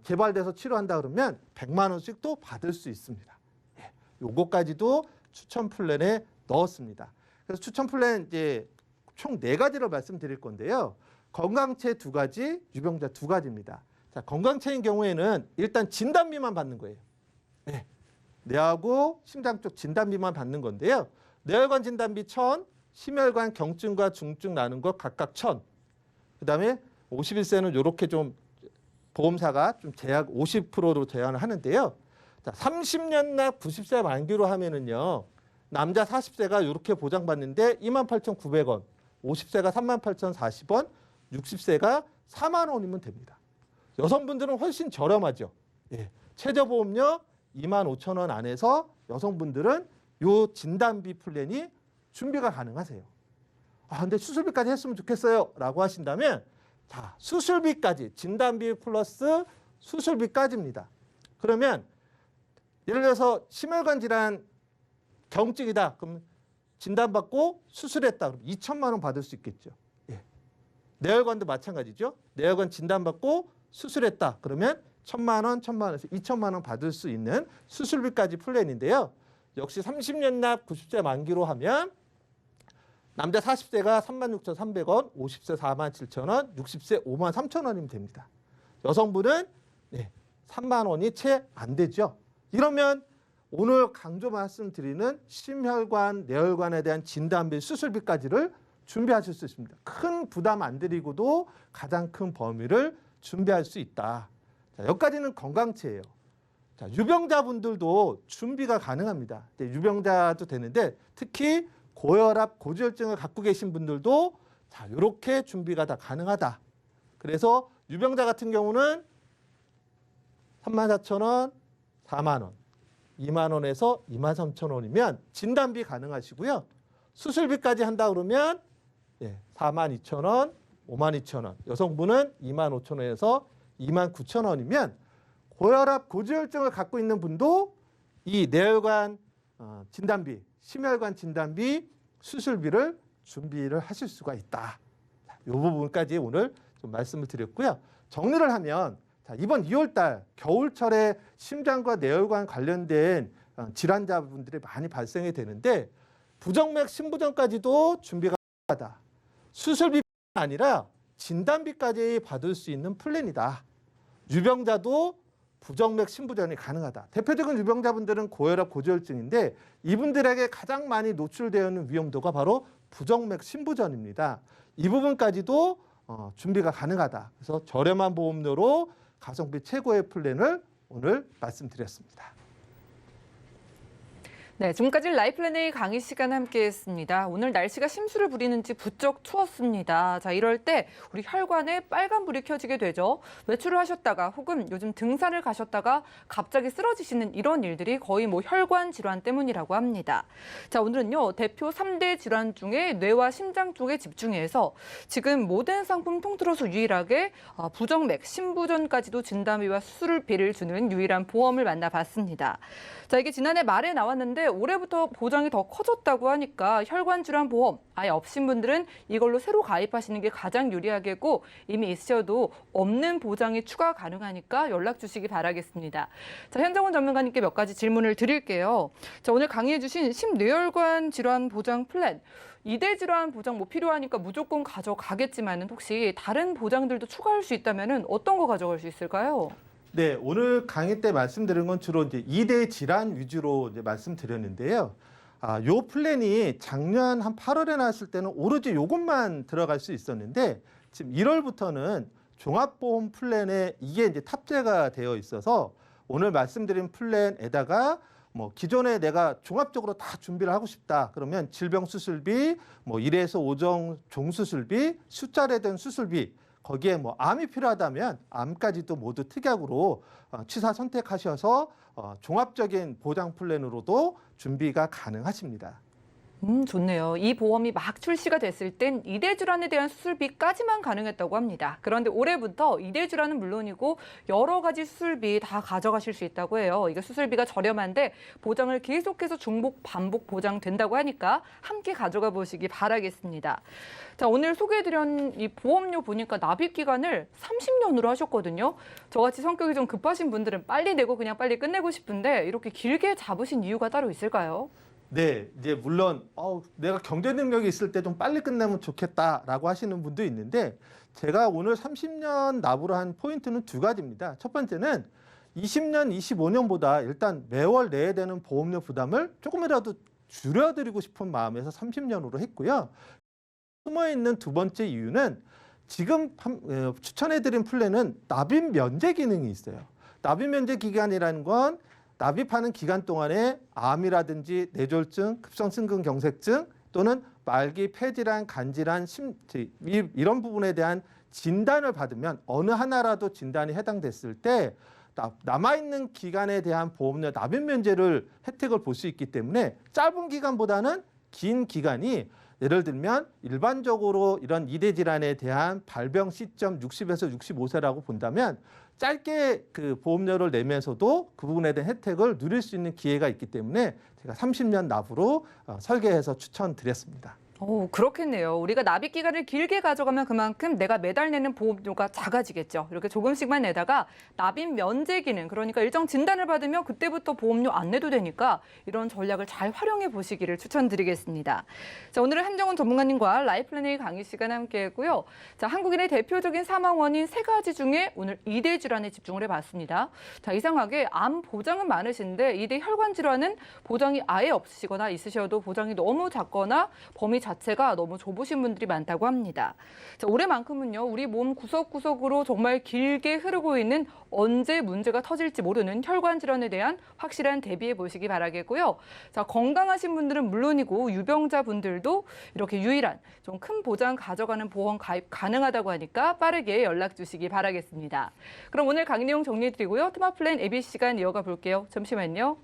개발돼서 치료한다 그러면 100만 원씩 또 받을 수 있습니다. 요거까지도 추천 플랜에 넣었습니다. 그래서 추천 플랜 이제 총 4가지를 말씀드릴 건데요. 건강체 2가지, 유병자 2가지입니다. 자, 건강체인 경우에는 일단 진단비만 받는 거예요. 뇌하고 심장 쪽 진단비만 받는 건데요. 뇌혈관 진단비 1,000, 심혈관 경증과 중증 나눈 것 각각 1,000. 그다음에 51세는 이렇게 좀 보험사가 좀 제약 50%로 제한을 하는데요. 자, 30년 납 90세 만기로 하면은요. 남자 40세가 이렇게 보장받는데 28,900원, 50세가 38,040원, 60세가 4만 원이면 됩니다. 여성분들은 훨씬 저렴하죠. 예. 최저보험료 25,000원 안에서 여성분들은 요 진단비 플랜이 준비가 가능하세요. 아, 근데 수술비까지 했으면 좋겠어요 라고 하신다면 자, 수술비까지 진단비 플러스 수술비까지입니다. 그러면 예를 들어서 심혈관 질환 경증이다. 그럼 진단받고 수술했다. 그럼 2천만 원 받을 수 있겠죠. 예. 뇌혈관도 마찬가지죠. 뇌혈관 진단받고 수술했다. 그러면 1,000만 원, 1,000만 원에서 2천만 원 받을 수 있는 수술비까지 플랜인데요. 역시 30년 납 90세 만기로 하면 남자 40세가 36,300원, 50세 47,000원, 60세 53,000원이면 됩니다. 여성분은 3만 원이 채 안 되죠. 이러면 오늘 강조 말씀드리는 심혈관, 뇌혈관에 대한 진단비, 수술비까지를 준비하실 수 있습니다. 큰 부담 안 드리고도 가장 큰 범위를 준비할 수 있다. 자, 여기까지는 건강체예요. 자, 유병자분들도 준비가 가능합니다. 유병자도 되는데 특히 고혈압, 고지혈증을 갖고 계신 분들도 자, 이렇게 준비가 다 가능하다. 그래서 유병자 같은 경우는 34,000원, 4만 원, 2만 원에서 23,000원이면 진단비 가능하시고요. 수술비까지 한다 그러면 42,000원, 52,000원. 여성분은 25,000원에서 29,000원이면 고혈압, 고지혈증을 갖고 있는 분도 이 뇌혈관 진단비, 심혈관 진단비, 수술비를 준비를 하실 수가 있다. 이 부분까지 오늘 좀 말씀을 드렸고요. 정리를 하면 자, 이번 2월 달 겨울철에 심장과 뇌혈관 관련된 질환자분들이 많이 발생이 되는데 부정맥 심부전까지도 준비가 가능하다. 수술비뿐 아니라 진단비까지 받을 수 있는 플랜이다. 유병자도 부정맥 심부전이 가능하다. 대표적인 유병자분들은 고혈압, 고지혈증인데 이분들에게 가장 많이 노출되어 있는 위험도가 바로 부정맥 심부전입니다. 이 부분까지도 준비가 가능하다. 그래서 저렴한 보험료로 가성비 최고의 플랜을 오늘 말씀드렸습니다. 네, 지금까지 라이플랜의 강의 시간 함께했습니다. 오늘 날씨가 심수를 부리는지 부쩍 추웠습니다. 자, 이럴 때 우리 혈관에 빨간불이 켜지게 되죠. 외출을 하셨다가 혹은 요즘 등산을 가셨다가 갑자기 쓰러지시는 이런 일들이 거의 혈관 질환 때문이라고 합니다. 자, 오늘은요, 대표 3대 질환 중에 뇌와 심장 쪽에 집중해서 지금 모든 상품 통틀어서 유일하게 부정맥, 심부전까지도 진단비와 수술비를 주는 유일한 보험을 만나봤습니다. 자, 이게 지난해 말에 나왔는데 올해부터 보장이 더 커졌다고 하니까 혈관 질환 보험 아예 없신 분들은 이걸로 새로 가입하시는 게 가장 유리하겠고 이미 있으셔도 없는 보장이 추가 가능하니까 연락 주시기 바라겠습니다. 자, 현정훈 전문가님께 몇 가지 질문을 드릴게요. 자, 오늘 강의해 주신 심뇌혈관 질환 보장 플랜 2대 질환 보장 필요하니까 무조건 가져가겠지만 혹시 다른 보장들도 추가할 수 있다면 어떤 거 가져갈 수 있을까요? 네, 오늘 강의 때 말씀드린 건 주로 이제 2대 질환 위주로 이제 말씀드렸는데요. 요 플랜이 작년 한 8월에 나왔을 때는 오로지 요것만 들어갈 수 있었는데 지금 1월부터는 종합보험 플랜에 이게 이제 탑재가 되어 있어서 오늘 말씀드린 플랜에다가 기존에 내가 종합적으로 다 준비를 하고 싶다. 그러면 질병 수술비, 1에서 5종 종수술비, 숫자례된 수술비, 거기에 암이 필요하다면 암까지도 모두 특약으로 취사 선택하셔서 종합적인 보장 플랜으로도 준비가 가능하십니다. 좋네요. 이 보험이 막 출시가 됐을 땐 2대 질환에 대한 수술비까지만 가능했다고 합니다. 그런데 올해부터 2대 질환은 물론이고 여러 가지 수술비 다 가져가실 수 있다고 해요. 이게 수술비가 저렴한데 보장을 계속해서 중복, 반복 보장된다고 하니까 함께 가져가 보시기 바라겠습니다. 자, 오늘 소개해드린 이 보험료 보니까 납입 기간을 30년으로 하셨거든요. 저같이 성격이 좀 급하신 분들은 빨리 내고 그냥 빨리 끝내고 싶은데 이렇게 길게 잡으신 이유가 따로 있을까요? 네, 이제 물론 내가 경제 능력이 있을 때 좀 빨리 끝내면 좋겠다라고 하시는 분도 있는데 제가 오늘 30년 납으로 한 포인트는 두 가지입니다. 첫 번째는 20년, 25년보다 일단 매월 내야 되는 보험료 부담을 조금이라도 줄여드리고 싶은 마음에서 30년으로 했고요. 숨어있는 두 번째 이유는 지금 추천해드린 플랜은 납입 면제 기능이 있어요. 납입 면제 기간이라는 건 납입하는 기간 동안에 암이라든지 뇌졸중, 급성심근경색증 또는 말기 폐질환, 간질환, 이런 부분에 대한 진단을 받으면 어느 하나라도 진단이 해당됐을 때 남아있는 기간에 대한 보험료 납입 면제를 혜택을 볼 수 있기 때문에 짧은 기간보다는 긴 기간이 예를 들면 일반적으로 이런 이대 질환에 대한 발병 시점 60에서 65세라고 본다면 짧게 그 보험료를 내면서도 그 부분에 대한 혜택을 누릴 수 있는 기회가 있기 때문에 제가 30년 납으로 설계해서 추천드렸습니다. 오, 그렇겠네요. 우리가 납입 기간을 길게 가져가면 그만큼 내가 매달 내는 보험료가 작아지겠죠. 이렇게 조금씩만 내다가 납입 면제 기능, 그러니까 일정 진단을 받으면 그때부터 보험료 안 내도 되니까 이런 전략을 잘 활용해 보시기를 추천드리겠습니다. 자, 오늘은 한정훈 전문가님과 라이플래닝 강의 시간 함께했고요. 자, 한국인의 대표적인 사망 원인 3가지 중에 오늘 2대 질환에 집중을 해봤습니다. 자, 이상하게 암 보장은 많으신데 2대 혈관 질환은 보장이 아예 없으시거나 있으셔도 보장이 너무 작거나 범위 자체가 너무 좁으신 분들이 많다고 합니다. 자, 올해만큼은요, 우리 몸 구석구석으로 정말 길게 흐르고 있는 언제 문제가 터질지 모르는 혈관 질환에 대한 확실한 대비해 보시기 바라겠고요. 자, 건강하신 분들은 물론이고 유병자분들도 이렇게 유일한 좀 큰 보장 가져가는 보험 가입 가능하다고 하니까 빠르게 연락 주시기 바라겠습니다. 그럼 오늘 강의 내용 정리해 드리고요. 테마 플랜 AB 시간 이어가 볼게요. 잠시만요.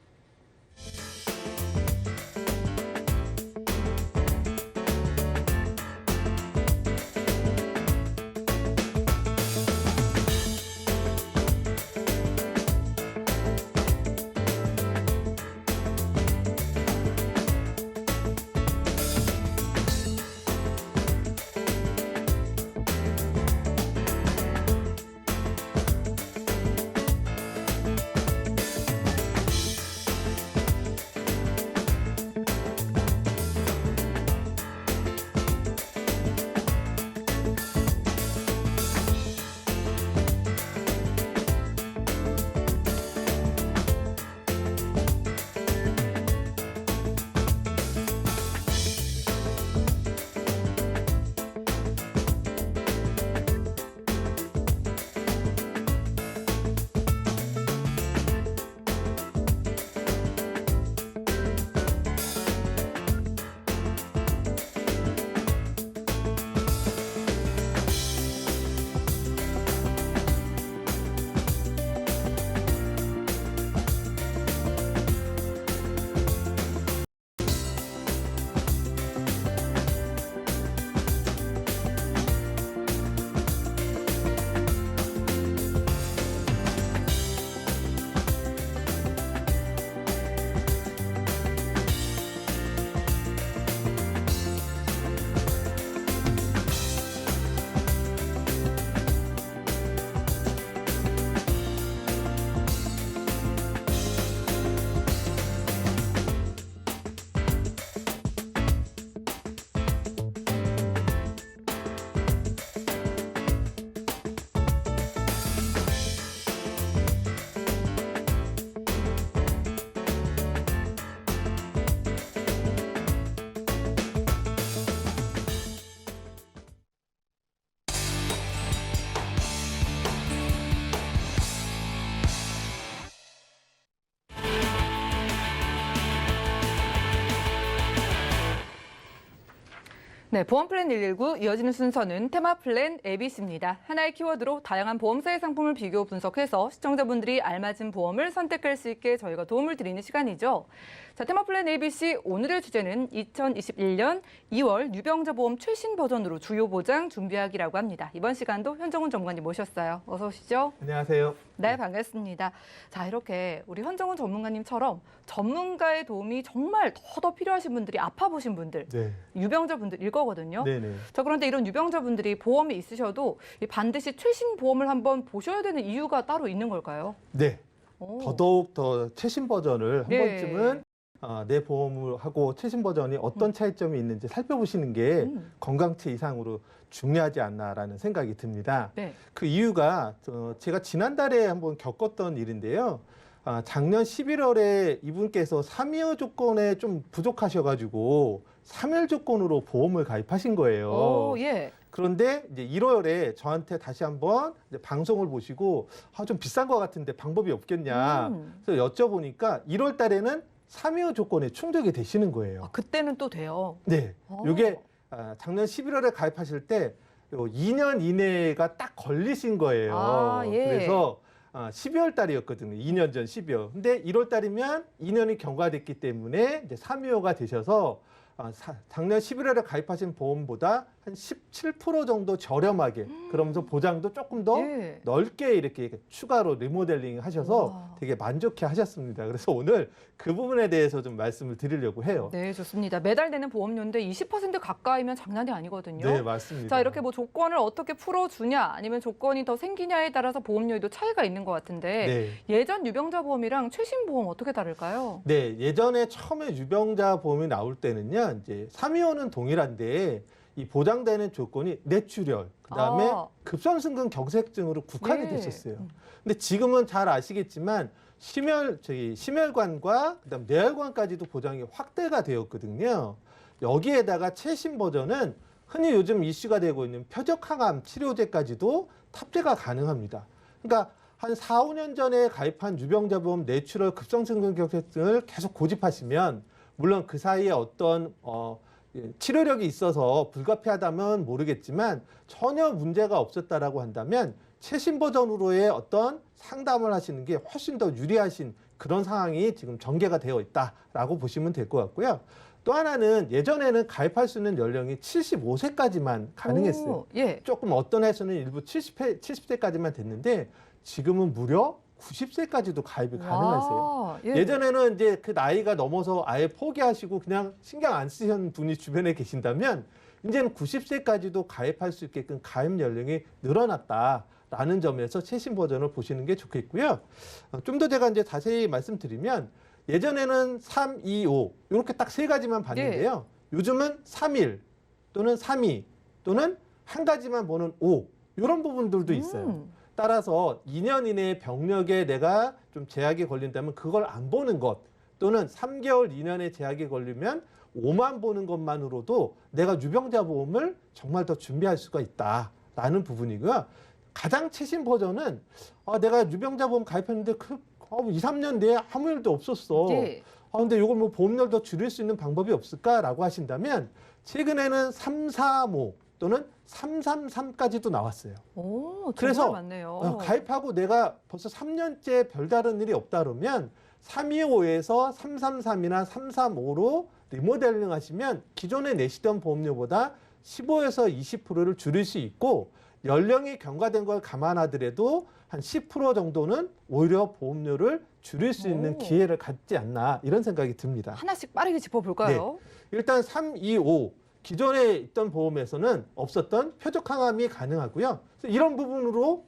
네, 보험 플랜 119 이어지는 순서는 테마 플랜 ABC입니다. 하나의 키워드로 다양한 보험사의 상품을 비교 분석해서 시청자분들이 알맞은 보험을 선택할 수 있게 저희가 도움을 드리는 시간이죠. 자, 테마 플랜 ABC 오늘의 주제는 2021년 2월 유병자 보험 최신 버전으로 주요 보장 준비하기라고 합니다. 이번 시간도 현정훈 전문가님 모셨어요. 어서 오시죠. 안녕하세요. 네, 반갑습니다. 자, 이렇게 우리 현정훈 전문가님처럼 전문가의 도움이 정말 더 필요하신 분들이 아파보신 분들, 네. 유병자분들일 거거든요. 네네. 자, 그런데 이런 유병자분들이 보험이 있으셔도 반드시 최신 보험을 한번 보셔야 되는 이유가 따로 있는 걸까요? 네. 오. 더더욱 더 최신 버전을 한 네. 번쯤은 내 보험을 하고 최신 버전이 어떤 차이점이 있는지 살펴보시는 게 건강체 이상으로 중요하지 않나라는 생각이 듭니다. 네. 그 이유가 제가 지난달에 한번 겪었던 일인데요. 작년 11월에 이분께서 3.25 조건에 좀 부족하셔가지고 3.1 조건으로 보험을 가입하신 거예요. 오, 예. 그런데 이제 1월에 저한테 다시 한번 이제 방송을 보시고 좀 비싼 것 같은데 방법이 없겠냐. 그래서 여쭤보니까 1월 달에는 3.25 조건에 충족이 되시는 거예요. 그때는 또 돼요. 네. 오. 이게 작년 11월에 가입하실 때 요 2년 이내가 딱 걸리신 거예요. 아, 예. 그래서 12월 달이었거든요. 2년 전 12월. 근데 1월 달이면 2년이 경과됐기 때문에 이제 3.25가 되셔서 작년 11월에 가입하신 보험보다 한 17% 정도 저렴하게 그러면서 보장도 조금 더 예. 넓게 이렇게 추가로 리모델링 하셔서 와. 되게 만족해 하셨습니다. 그래서 오늘 그 부분에 대해서 좀 말씀을 드리려고 해요. 네, 좋습니다. 매달 내는 보험료인데 20% 가까이면 장난이 아니거든요. 네, 맞습니다. 자, 이렇게 뭐 조건을 어떻게 풀어주냐 아니면 조건이 더 생기냐에 따라서 보험료에도 차이가 있는 것 같은데 네. 예전 유병자 보험이랑 최신 보험 어떻게 다를까요? 네, 예전에 처음에 유병자 보험이 나올 때는요, 이제 325는 동일한데 이 보장되는 조건이 뇌출혈, 그다음에 아. 급성승근 경색증으로 국한이 예. 됐었어요. 근데 지금은 잘 아시겠지만 심혈관과 그다음 뇌혈관까지도 보장이 확대가 되었거든요. 여기에다가 최신 버전은 흔히 요즘 이슈가 되고 있는 표적항암 치료제까지도 탑재가 가능합니다. 그러니까 한 4, 5년 전에 가입한 유병자 보험 뇌출혈 급성승근 경색증을 계속 고집하시면 물론 그 사이에 어떤 치료력이 있어서 불가피하다면 모르겠지만 전혀 문제가 없었다라고 한다면 최신 버전으로의 어떤 상담을 하시는 게 훨씬 더 유리하신 그런 상황이 지금 전개가 되어 있다라고 보시면 될 것 같고요. 또 하나는 예전에는 가입할 수 있는 연령이 75세까지만 가능했어요. 오, 예. 조금 어떤 회사는 일부 70세까지만 됐는데 지금은 무려 90세까지도 가입이 가능하세요. 와, 예. 예전에는 이제 그 나이가 넘어서 아예 포기하시고 그냥 신경 안 쓰시는 분이 주변에 계신다면 이제는 90세까지도 가입할 수 있게끔 가입 연령이 늘어났다라는 점에서 최신 버전을 보시는 게 좋겠고요. 좀 더 제가 이제 자세히 말씀드리면 예전에는 3, 2, 5 이렇게 딱 세 가지만 봤는데요. 요즘은 3.1 또는 3.2 또는 한 가지만 보는 5 이런 부분들도 있어요. 따라서 2년 이내에 병력에 내가 좀 제약이 걸린다면 그걸 안 보는 것 또는 3개월 이내에 제약이 걸리면 5만 보는 것만으로도 내가 유병자 보험을 정말 더 준비할 수가 있다라는 부분이고요. 가장 최신 버전은 내가 유병자 보험 가입했는데 2, 3년 내에 아무 일도 없었어. 예. 근데 이걸 뭐 보험료를 더 줄일 수 있는 방법이 없을까라고 하신다면 최근에는 335 또는 333까지도 나왔어요. 오, 정말 그래서 많네요. 가입하고 내가 벌써 3년째 별다른 일이 없다 그러면 325에서 333이나 335로 리모델링 하시면 기존에 내시던 보험료보다 15에서 20%를 줄일 수 있고 연령이 경과된 걸 감안하더라도 한 10% 정도는 오히려 보험료를 줄일 수 있는 오. 기회를 갖지 않나 이런 생각이 듭니다. 하나씩 빠르게 짚어볼까요? 일단 325 기존에 있던 보험에서는 없었던 표적항암이 가능하고요. 그래서 이런 부분으로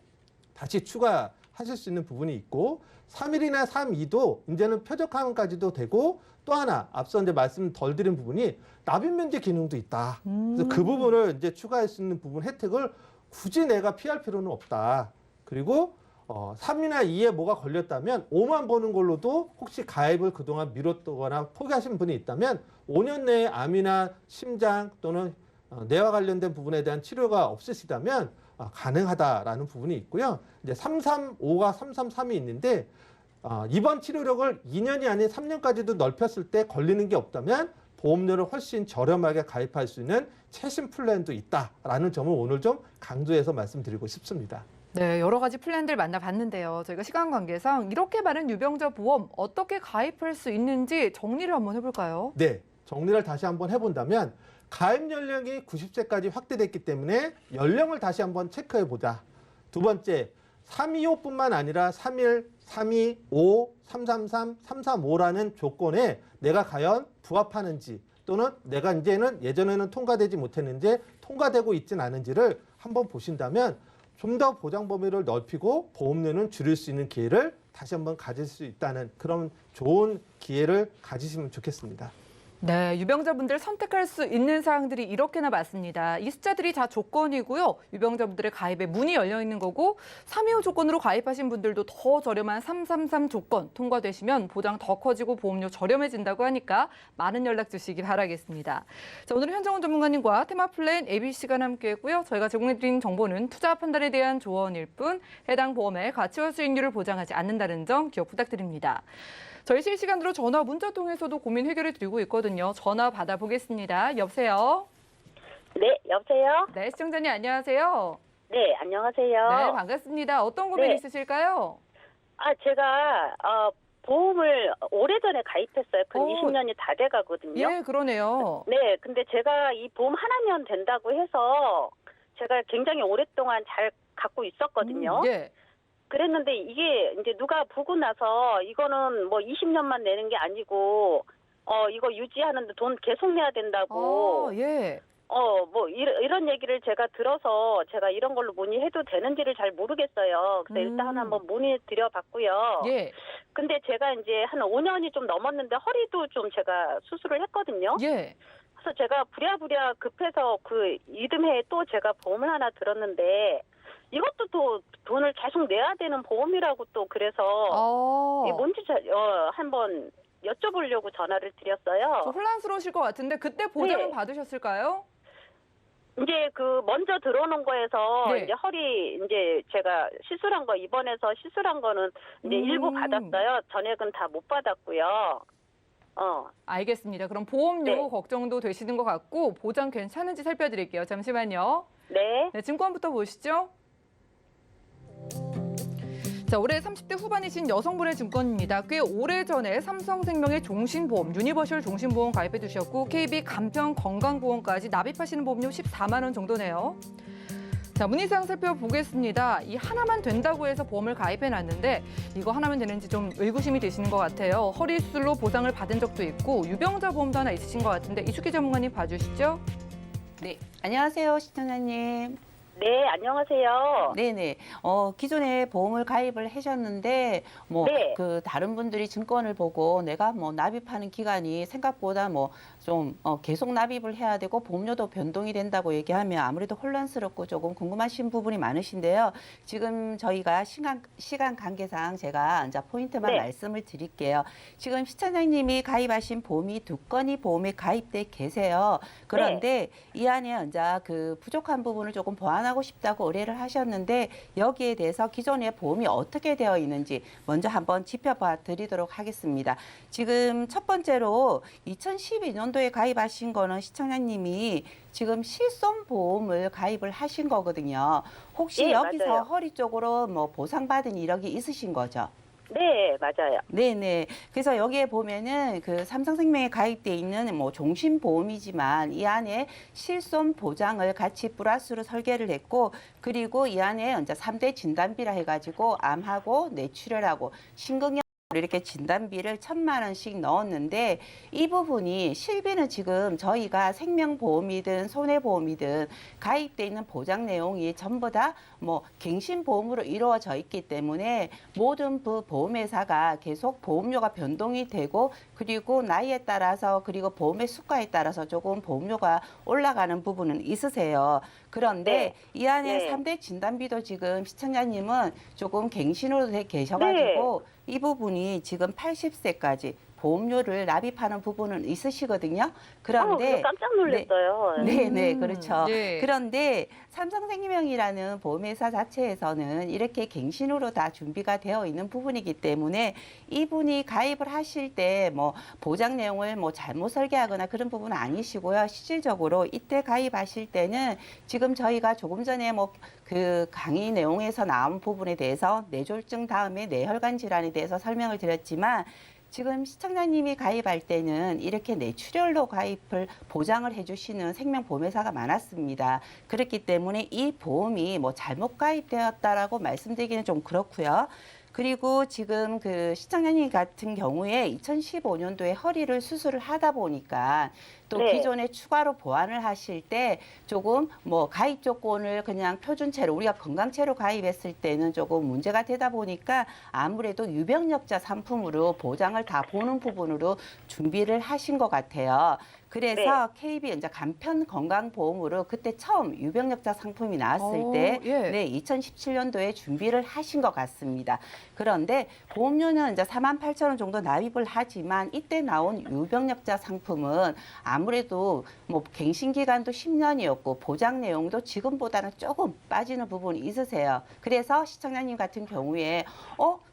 다시 추가하실 수 있는 부분이 있고 3.1이나 3.2도 이제는 표적항암까지도 되고 또 하나 앞서 이제 말씀 덜 드린 부분이 납입면제 기능도 있다. 그래서 그 부분을 이제 추가할 수 있는 부분 혜택을 굳이 내가 피할 필요는 없다. 그리고 3이나 2에 뭐가 걸렸다면 5만 보는 걸로도 혹시 가입을 그동안 미뤘거나 포기하신 분이 있다면 5년 내에 암이나 심장 또는 뇌와 관련된 부분에 대한 치료가 없으시다면 가능하다라는 부분이 있고요. 이제 335가 333이 있는데 이번 치료력을 2년이 아닌 3년까지도 넓혔을 때 걸리는 게 없다면 보험료를 훨씬 저렴하게 가입할 수 있는 최신 플랜도 있다라는 점을 오늘 좀 강조해서 말씀드리고 싶습니다. 네, 여러 가지 플랜들 만나봤는데요. 저희가 시간 관계상 이렇게 많은 유병자 보험 어떻게 가입할 수 있는지 정리를 한번 해볼까요? 네, 정리를 다시 한번 해본다면 가입 연령이 90세까지 확대됐기 때문에 연령을 다시 한번 체크해보자. 두 번째, 325뿐만 아니라 31, 325, 333, 335라는 조건에 내가 과연 부합하는지 또는 내가 이제는 예전에는 통과되지 못했는지 통과되고 있진 않은지를 한번 보신다면 좀 더 보장 범위를 넓히고 보험료는 줄일 수 있는 기회를 다시 한번 가질 수 있다는 그런 좋은 기회를 가지시면 좋겠습니다. 네, 유병자분들 선택할 수 있는 사항들이 이렇게나 많습니다. 이 숫자들이 다 조건이고요. 유병자분들의 가입에 문이 열려 있는 거고 325 조건으로 가입하신 분들도 더 저렴한 333 조건 통과되시면 보장 더 커지고 보험료 저렴해진다고 하니까 많은 연락 주시기 바라겠습니다. 자, 오늘은 현정훈 전문가님과 테마 플랜 ABC가 함께했고요. 저희가 제공해드린 정보는 투자 판단에 대한 조언일 뿐 해당 보험의 가치와 수익률을 보장하지 않는다는 점 기억 부탁드립니다. 저희 실시간으로 전화, 문자 통해서도 고민 해결해 드리고 있거든요. 전화 받아보겠습니다. 여보세요? 네, 여보세요? 네, 시청자님 안녕하세요. 네, 안녕하세요. 네, 반갑습니다. 어떤 고민 네. 있으실까요? 제가 보험을 오래전에 가입했어요. 근 오. 20년이 다 돼가거든요. 예, 그러네요. 네, 근데 제가 이 보험 하나면 된다고 해서 제가 굉장히 오랫동안 잘 갖고 있었거든요. 예. 그랬는데 이게 이제 누가 보고 나서 이거는 뭐 20년만 내는 게 아니고 이거 유지하는데 돈 계속 내야 된다고 예. 뭐 이런 얘기를 제가 들어서 제가 이런 걸로 문의해도 되는지를 잘 모르겠어요. 그래서 일단 한번 문의 드려봤고요. 예. 근데 제가 이제 한 5년이 좀 넘었는데 허리도 좀 제가 수술을 했거든요. 예. 그래서 제가 부랴부랴 급해서 그 이듬해에 또 제가 보험을 하나 들었는데 이것도 또 돈을 계속 내야 되는 보험이라고 또 그래서 이게 뭔지 한번 여쭤보려고 전화를 드렸어요. 좀 혼란스러우실 것 같은데 그때 보장은 네. 받으셨을까요? 이제 그 먼저 들어오는 거에서 네. 이제 허리 이제 제가 시술한 거 입원해서 시술한 거는 이제 일부 받았어요. 전액은 다 못 받았고요. 알겠습니다. 그럼 보험료 네. 걱정도 되시는 것 같고 보장 괜찮은지 살펴드릴게요. 잠시만요. 네. 네, 증권부터 보시죠. 자, 올해 30대 후반이신 여성분의 증권입니다. 꽤 오래전에 삼성생명의 종신보험, 유니버셜 종신보험 가입해 두셨고 KB 간편 건강보험까지 납입하시는 보험료 14만 원 정도네요. 자, 문의사항 살펴보겠습니다. 이 하나만 된다고 해서 보험을 가입해 놨는데 이거 하나면 되는지 좀 의구심이 되시는 것 같아요. 허리 수술로 보상을 받은 적도 있고 유병자 보험도 하나 있으신 것 같은데 이수기 전문가님 봐주시죠. 네, 안녕하세요, 시청자님. 네, 안녕하세요. 네네. 기존에 보험을 가입을 하셨는데, 네. 다른 분들이 증권을 보고 내가 납입하는 기간이 생각보다 계속 납입을 해야 되고 보험료도 변동이 된다고 얘기하면 아무래도 혼란스럽고 조금 궁금하신 부분이 많으신데요. 지금 저희가 시간 관계상 제가 이제 포인트만 네. 말씀을 드릴게요. 지금 시청자님이 가입하신 보험이 2건이 보험에 가입돼 계세요. 그런데 이 안에 이제 그 부족한 부분을 조금 보완하고 싶다고 의뢰를 하셨는데 여기에 대해서 기존의 보험이 어떻게 되어 있는지 먼저 한번 짚어봐 드리도록 하겠습니다. 지금 첫 번째로 2012년도에 가입하신 거는 시청자님이 지금 실손보험을 가입을 하신 거거든요. 혹시 네, 여기서 맞아요. 허리 쪽으로 보상받은 이력이 있으신 거죠? 네, 맞아요. 네네. 그래서 여기에 보면은 그 삼성생명에 가입돼 있는 종신보험이지만 이 안에 실손 보장을 같이 플러스로 설계를 했고 그리고 이 안에 이제 3대 진단비라 해가지고 암하고 뇌출혈하고 심근경 이렇게 진단비를 1,000만 원씩 넣었는데 이 부분이 실비는 지금 저희가 생명보험이든 손해보험이든 가입돼 있는 보장 내용이 전부 다 갱신보험으로 이루어져 있기 때문에 모든 그 보험회사가 계속 보험료가 변동이 되고 그리고 나이에 따라서 그리고 보험의 수가에 따라서 조금 보험료가 올라가는 부분은 있으세요. 그런데 이 안에 네. 3대 진단비도 지금 시청자님은 조금 갱신으로 돼 계셔가지고 이 부분이 지금 80세까지 보험료를 납입하는 부분은 있으시거든요. 그런데 깜짝 놀랐어요. 네, 그렇죠. 네. 그런데 삼성생명이라는 보험회사 자체에서는 이렇게 갱신으로 다 준비가 되어 있는 부분이기 때문에 이분이 가입을 하실 때 보장 내용을 잘못 설계하거나 그런 부분은 아니시고요. 실질적으로 이때 가입하실 때는 지금 저희가 조금 전에 그 강의 내용에서 나온 부분에 대해서 뇌졸중 다음에 뇌혈관 질환에 대해서 설명을 드렸지만 지금 시청자님이 가입할 때는 이렇게 뇌출혈로 가입을 보장을 해주시는 생명보험회사가 많았습니다. 그렇기 때문에 이 보험이 잘못 가입되었다라고 말씀드리기는 좀 그렇고요. 그리고 지금 그 시청자님 같은 경우에 2015년도에 허리를 수술을 하다 보니까 또 네. 기존에 추가로 보완을 하실 때 조금 가입 조건을 그냥 표준체로 우리가 건강체로 가입했을 때는 조금 문제가 되다 보니까 아무래도 유병력자 상품으로 보장을 다 보는 부분으로 준비를 하신 것 같아요. 그래서 KB 이제 간편 건강보험으로 그때 처음 유병력자 상품이 나왔을 때 예. 네, 2017년도에 준비를 하신 것 같습니다. 그런데 보험료는 이제 48,000원 정도 납입을 하지만 이때 나온 유병력자 상품은 아무래도 뭐 갱신 기간도 10년이었고 보장 내용도 지금보다는 조금 빠지는 부분이 있으세요. 그래서 시청자님 같은 경우에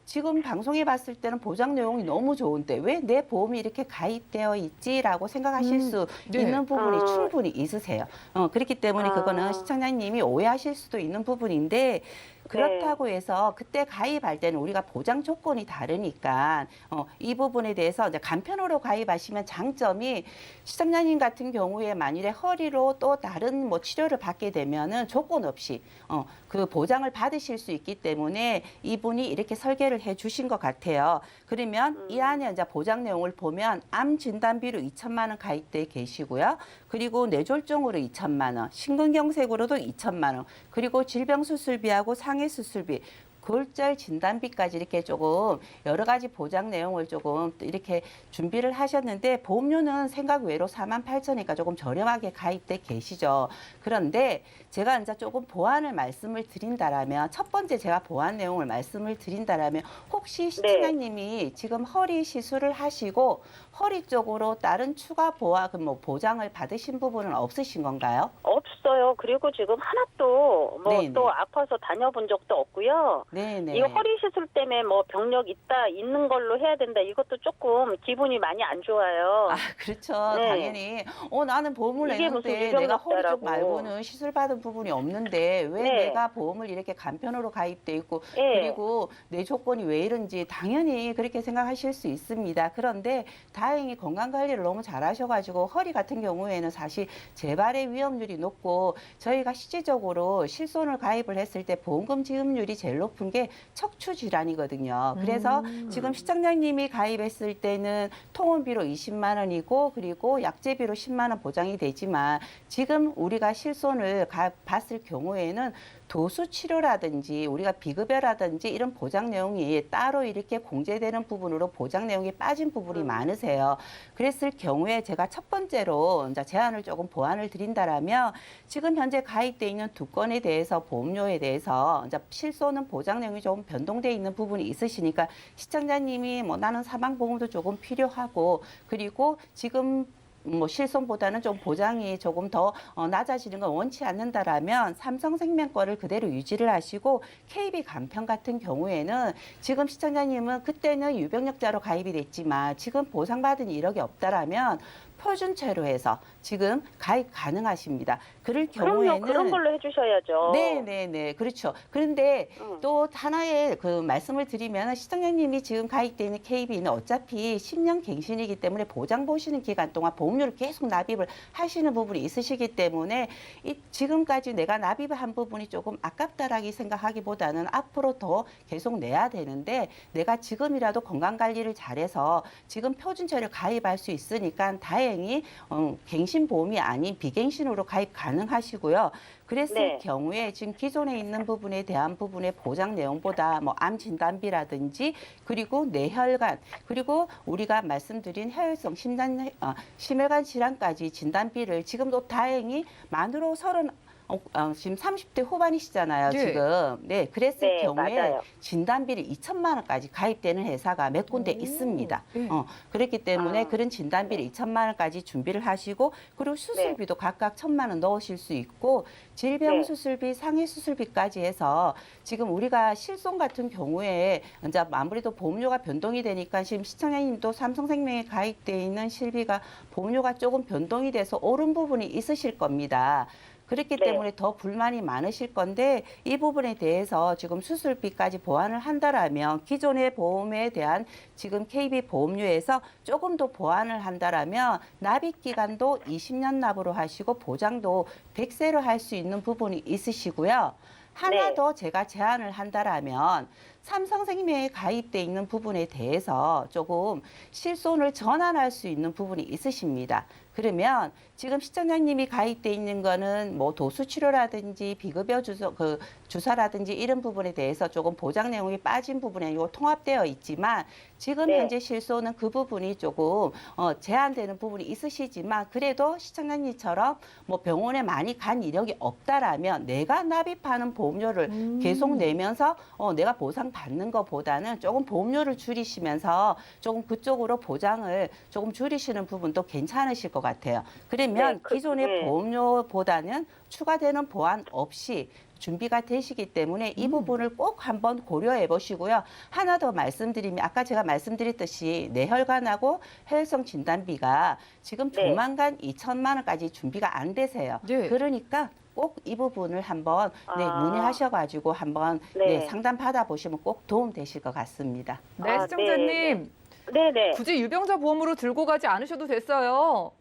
지금 방송에 봤을 때는 보장 내용이 너무 좋은데 왜 내 보험이 이렇게 가입되어 있지라고 생각하실 수 네. 있는 부분이 충분히 있으세요. 그렇기 때문에 그거는 시청자님이 오해하실 수도 있는 부분인데 그렇다고 해서 그때 가입할 때는 우리가 보장 조건이 다르니까 이 부분에 대해서 이제 간편으로 가입하시면 장점이 시청자님 같은 경우에 만일에 허리로 또 다른 뭐 치료를 받게 되면은 조건 없이 그 보장을 받으실 수 있기 때문에 이분이 이렇게 설계를 해 주신 것 같아요. 그러면 이 안에 이제 보장 내용을 보면 암 진단비로 2천만 원 가입돼 계시고요. 그리고 뇌졸중으로 2천만 원, 심근경색으로도 2천만 원, 그리고 질병 수술비하고 상해 수술비, 골절 진단비까지 이렇게 조금 여러 가지 보장 내용을 조금 이렇게 준비를 하셨는데 보험료는 생각 외로 48,000원이니까 조금 저렴하게 가입돼 계시죠. 그런데 제가 이제 조금 보완을 말씀을 드린다라면 첫 번째 제가 보완 내용을 말씀을 드린다라면 혹시 시청자님이 지금 허리 시술을 하시고 허리 쪽으로 다른 추가 보완 뭐 보장을 받으신 부분은 없으신 건가요? 없어요. 그리고 지금 하나도 뭐 네네. 또 아파서 다녀본 적도 없고요. 네네. 이거 허리 시술 때문에 뭐 병력 있는 걸로 해야 된다. 이것도 조금 기분이 많이 안 좋아요. 아, 그렇죠. 네. 당연히. 나는 보험을 이게 무슨 냈는데 내가 허리 쪽 유병력자라고. 말고는 시술 받은 부분이 없는데 왜 네. 내가 보험을 이렇게 간편으로 가입돼 있고 네. 그리고 내 조건이 왜 이런지 당연히 그렇게 생각하실 수 있습니다. 그런데 다행히 건강 관리를 너무 잘 하셔가지고 허리 같은 경우에는 사실 재발의 위험률이 높고 저희가 실질적으로 실손을 가입을 했을 때 보험금 지급률이 제일 높은 게 척추 질환이거든요. 그래서 지금 시청자님이 가입했을 때는 통원비로 20만 원이고 그리고 약제비로 10만 원 보장이 되지만 지금 우리가 실손을 봤을 경우에는 도수 치료라든지 우리가 비급여라든지 이런 보장 내용이 따로 이렇게 공제되는 부분으로 보장 내용이 빠진 부분이 많으세요. 그랬을 경우에 제가 첫 번째로 이제 제안을 조금 보완을 드린다라면 지금 현재 가입돼 있는 두 건에 대해서 보험료에 대해서 이제 실손은 보장 내용이 조금 변동돼 있는 부분이 있으시니까 시청자님이 뭐 나는 사망보험도 조금 필요하고 그리고 지금 뭐 실손보다는 좀 보장이 조금 더 낮아지는 건 원치 않는다라면 삼성생명 거를 그대로 유지를 하시고 KB 간편 같은 경우에는 지금 시청자님은 그때는 유병력자로 가입이 됐지만 지금 보상받은 이력이 없다라면 표준체로 해서 지금 가입 가능하십니다. 그럴 경우에는 그럼요. 그런 걸로 해주셔야죠. 네네네 그렇죠. 그런데 또 하나의 그 말씀을 드리면 시청자님이 지금 가입되어 있는 KB는 어차피 10년 갱신이기 때문에 보장 보시는 기간 동안 보험료를 계속 납입을 하시는 부분이 있으시기 때문에 지금까지 내가 납입을 한 부분이 조금 아깝다라고 생각하기보다는 앞으로 더 계속 내야 되는데 내가 지금이라도 건강관리를 잘해서 지금 표준체를 가입할 수 있으니까 다행히 갱신보험이 아닌 비갱신으로 가입 가능하시고요. 그랬을 네. 경우에 지금 기존에 있는 부분에 대한 부분의 보장 내용보다 뭐 암 진단비라든지 그리고 뇌혈관 그리고 우리가 말씀드린 혈성 심혈관 질환까지 진단비를 지금도 다행히 만으로 지금 30대 후반이시잖아요, 네. 지금. 네, 그랬을 네, 경우에 맞아요. 진단비를 2천만 원까지 가입되는 회사가 몇 군데 있습니다. 네. 그렇기 때문에 그런 진단비를 2천만 원까지 준비를 하시고 그리고 수술비도 각각 1,000만 원 넣으실 수 있고 질병 네. 수술비, 상해 수술비까지 해서 지금 우리가 실손 같은 경우에 이제 아무래도 보험료가 변동이 되니까 지금 시청자님도 삼성생명에 가입되어 있는 실비가 보험료가 조금 변동이 돼서 오른 부분이 있으실 겁니다. 그렇기 네. 때문에 더 불만이 많으실 건데 이 부분에 대해서 지금 수술비까지 보완을 한다라면 기존의 보험에 대한 지금 KB 보험료에서 조금 더 보완을 한다라면 납입 기간도 20년 납으로 하시고 보장도 100세로 할 수 있는 부분이 있으시고요. 하나 네. 더 제가 제안을 한다라면 삼성생명에 가입돼 있는 부분에 대해서 조금 실손을 전환할 수 있는 부분이 있으십니다. 그러면 지금 시청자님이 가입돼 있는 거는 뭐 도수치료라든지 비급여 주사라든지 이런 부분에 대해서 조금 보장 내용이 빠진 부분이 아니고 통합되어 있지만 지금 네. 현재 실손은 그 부분이 조금 제한되는 부분이 있으시지만 그래도 시청자님처럼 뭐 병원에 많이 간 이력이 없다라면 내가 납입하는 보험료를 계속 내면서 내가 보상 받는 것보다는 조금 보험료를 줄이시면서 조금 그쪽으로 보장을 조금 줄이시는 부분도 괜찮으실 것 같아요. 그러면 기존의 보험료보다는 추가되는 보완 없이 준비가 되시기 때문에 이 부분을 꼭 한번 고려해 보시고요. 하나 더 말씀드리면 아까 제가 말씀드렸듯이 뇌혈관하고 혈액성 진단비가 지금 조만간 2천만 원까지 준비가 안 되세요. 네. 그러니까 꼭 이 부분을 한번 문의하셔가지고 한번 상담 받아보시면 꼭 도움 되실 것 같습니다. 네, 시청자님. 네네. 굳이 유병자 보험으로 들고 가지 않으셔도 됐어요.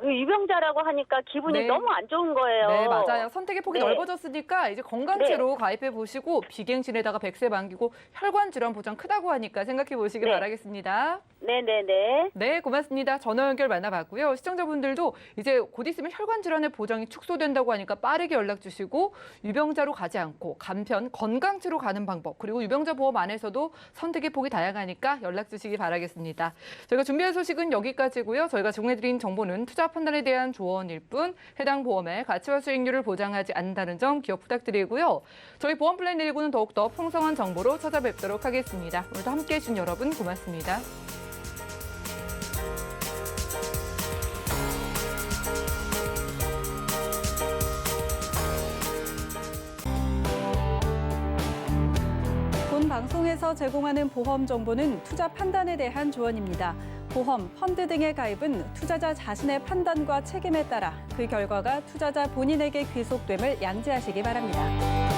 그 유병자라고 하니까 기분이 네. 너무 안 좋은 거예요. 네, 맞아요. 선택의 폭이 네. 넓어졌으니까 이제 건강채로 가입해 보시고 비갱신에다가 100세 만기고 혈관 질환 보장 크다고 하니까 생각해 보시길 바라겠습니다. 네네네. 네, 고맙습니다. 전화 연결 만나봤고요. 시청자분들도 이제 곧 있으면 혈관 질환의 보장이 축소된다고 하니까 빠르게 연락 주시고 유병자로 가지 않고 간편 건강채로 가는 방법 그리고 유병자 보험 안에서도 선택의 폭이 다양하니까 연락 주시기 바라겠습니다. 저희가 준비한 소식은 여기까지고요. 저희가 제공해드린 정보는 투자 판단에 대한 조언일 뿐 해당 보험의 가치와 수익률을 보장하지 않는다는 점 기억 부탁드리고요. 저희 보험 플랜 119는 더욱더 풍성한 정보로 찾아뵙도록 하겠습니다. 오늘도 함께해 주신 여러분 고맙습니다. 본 방송에서 제공하는 보험 정보는 투자 판단에 대한 조언입니다. 보험, 펀드 등의 가입은 투자자 자신의 판단과 책임에 따라 그 결과가 투자자 본인에게 귀속됨을 양지하시기 바랍니다.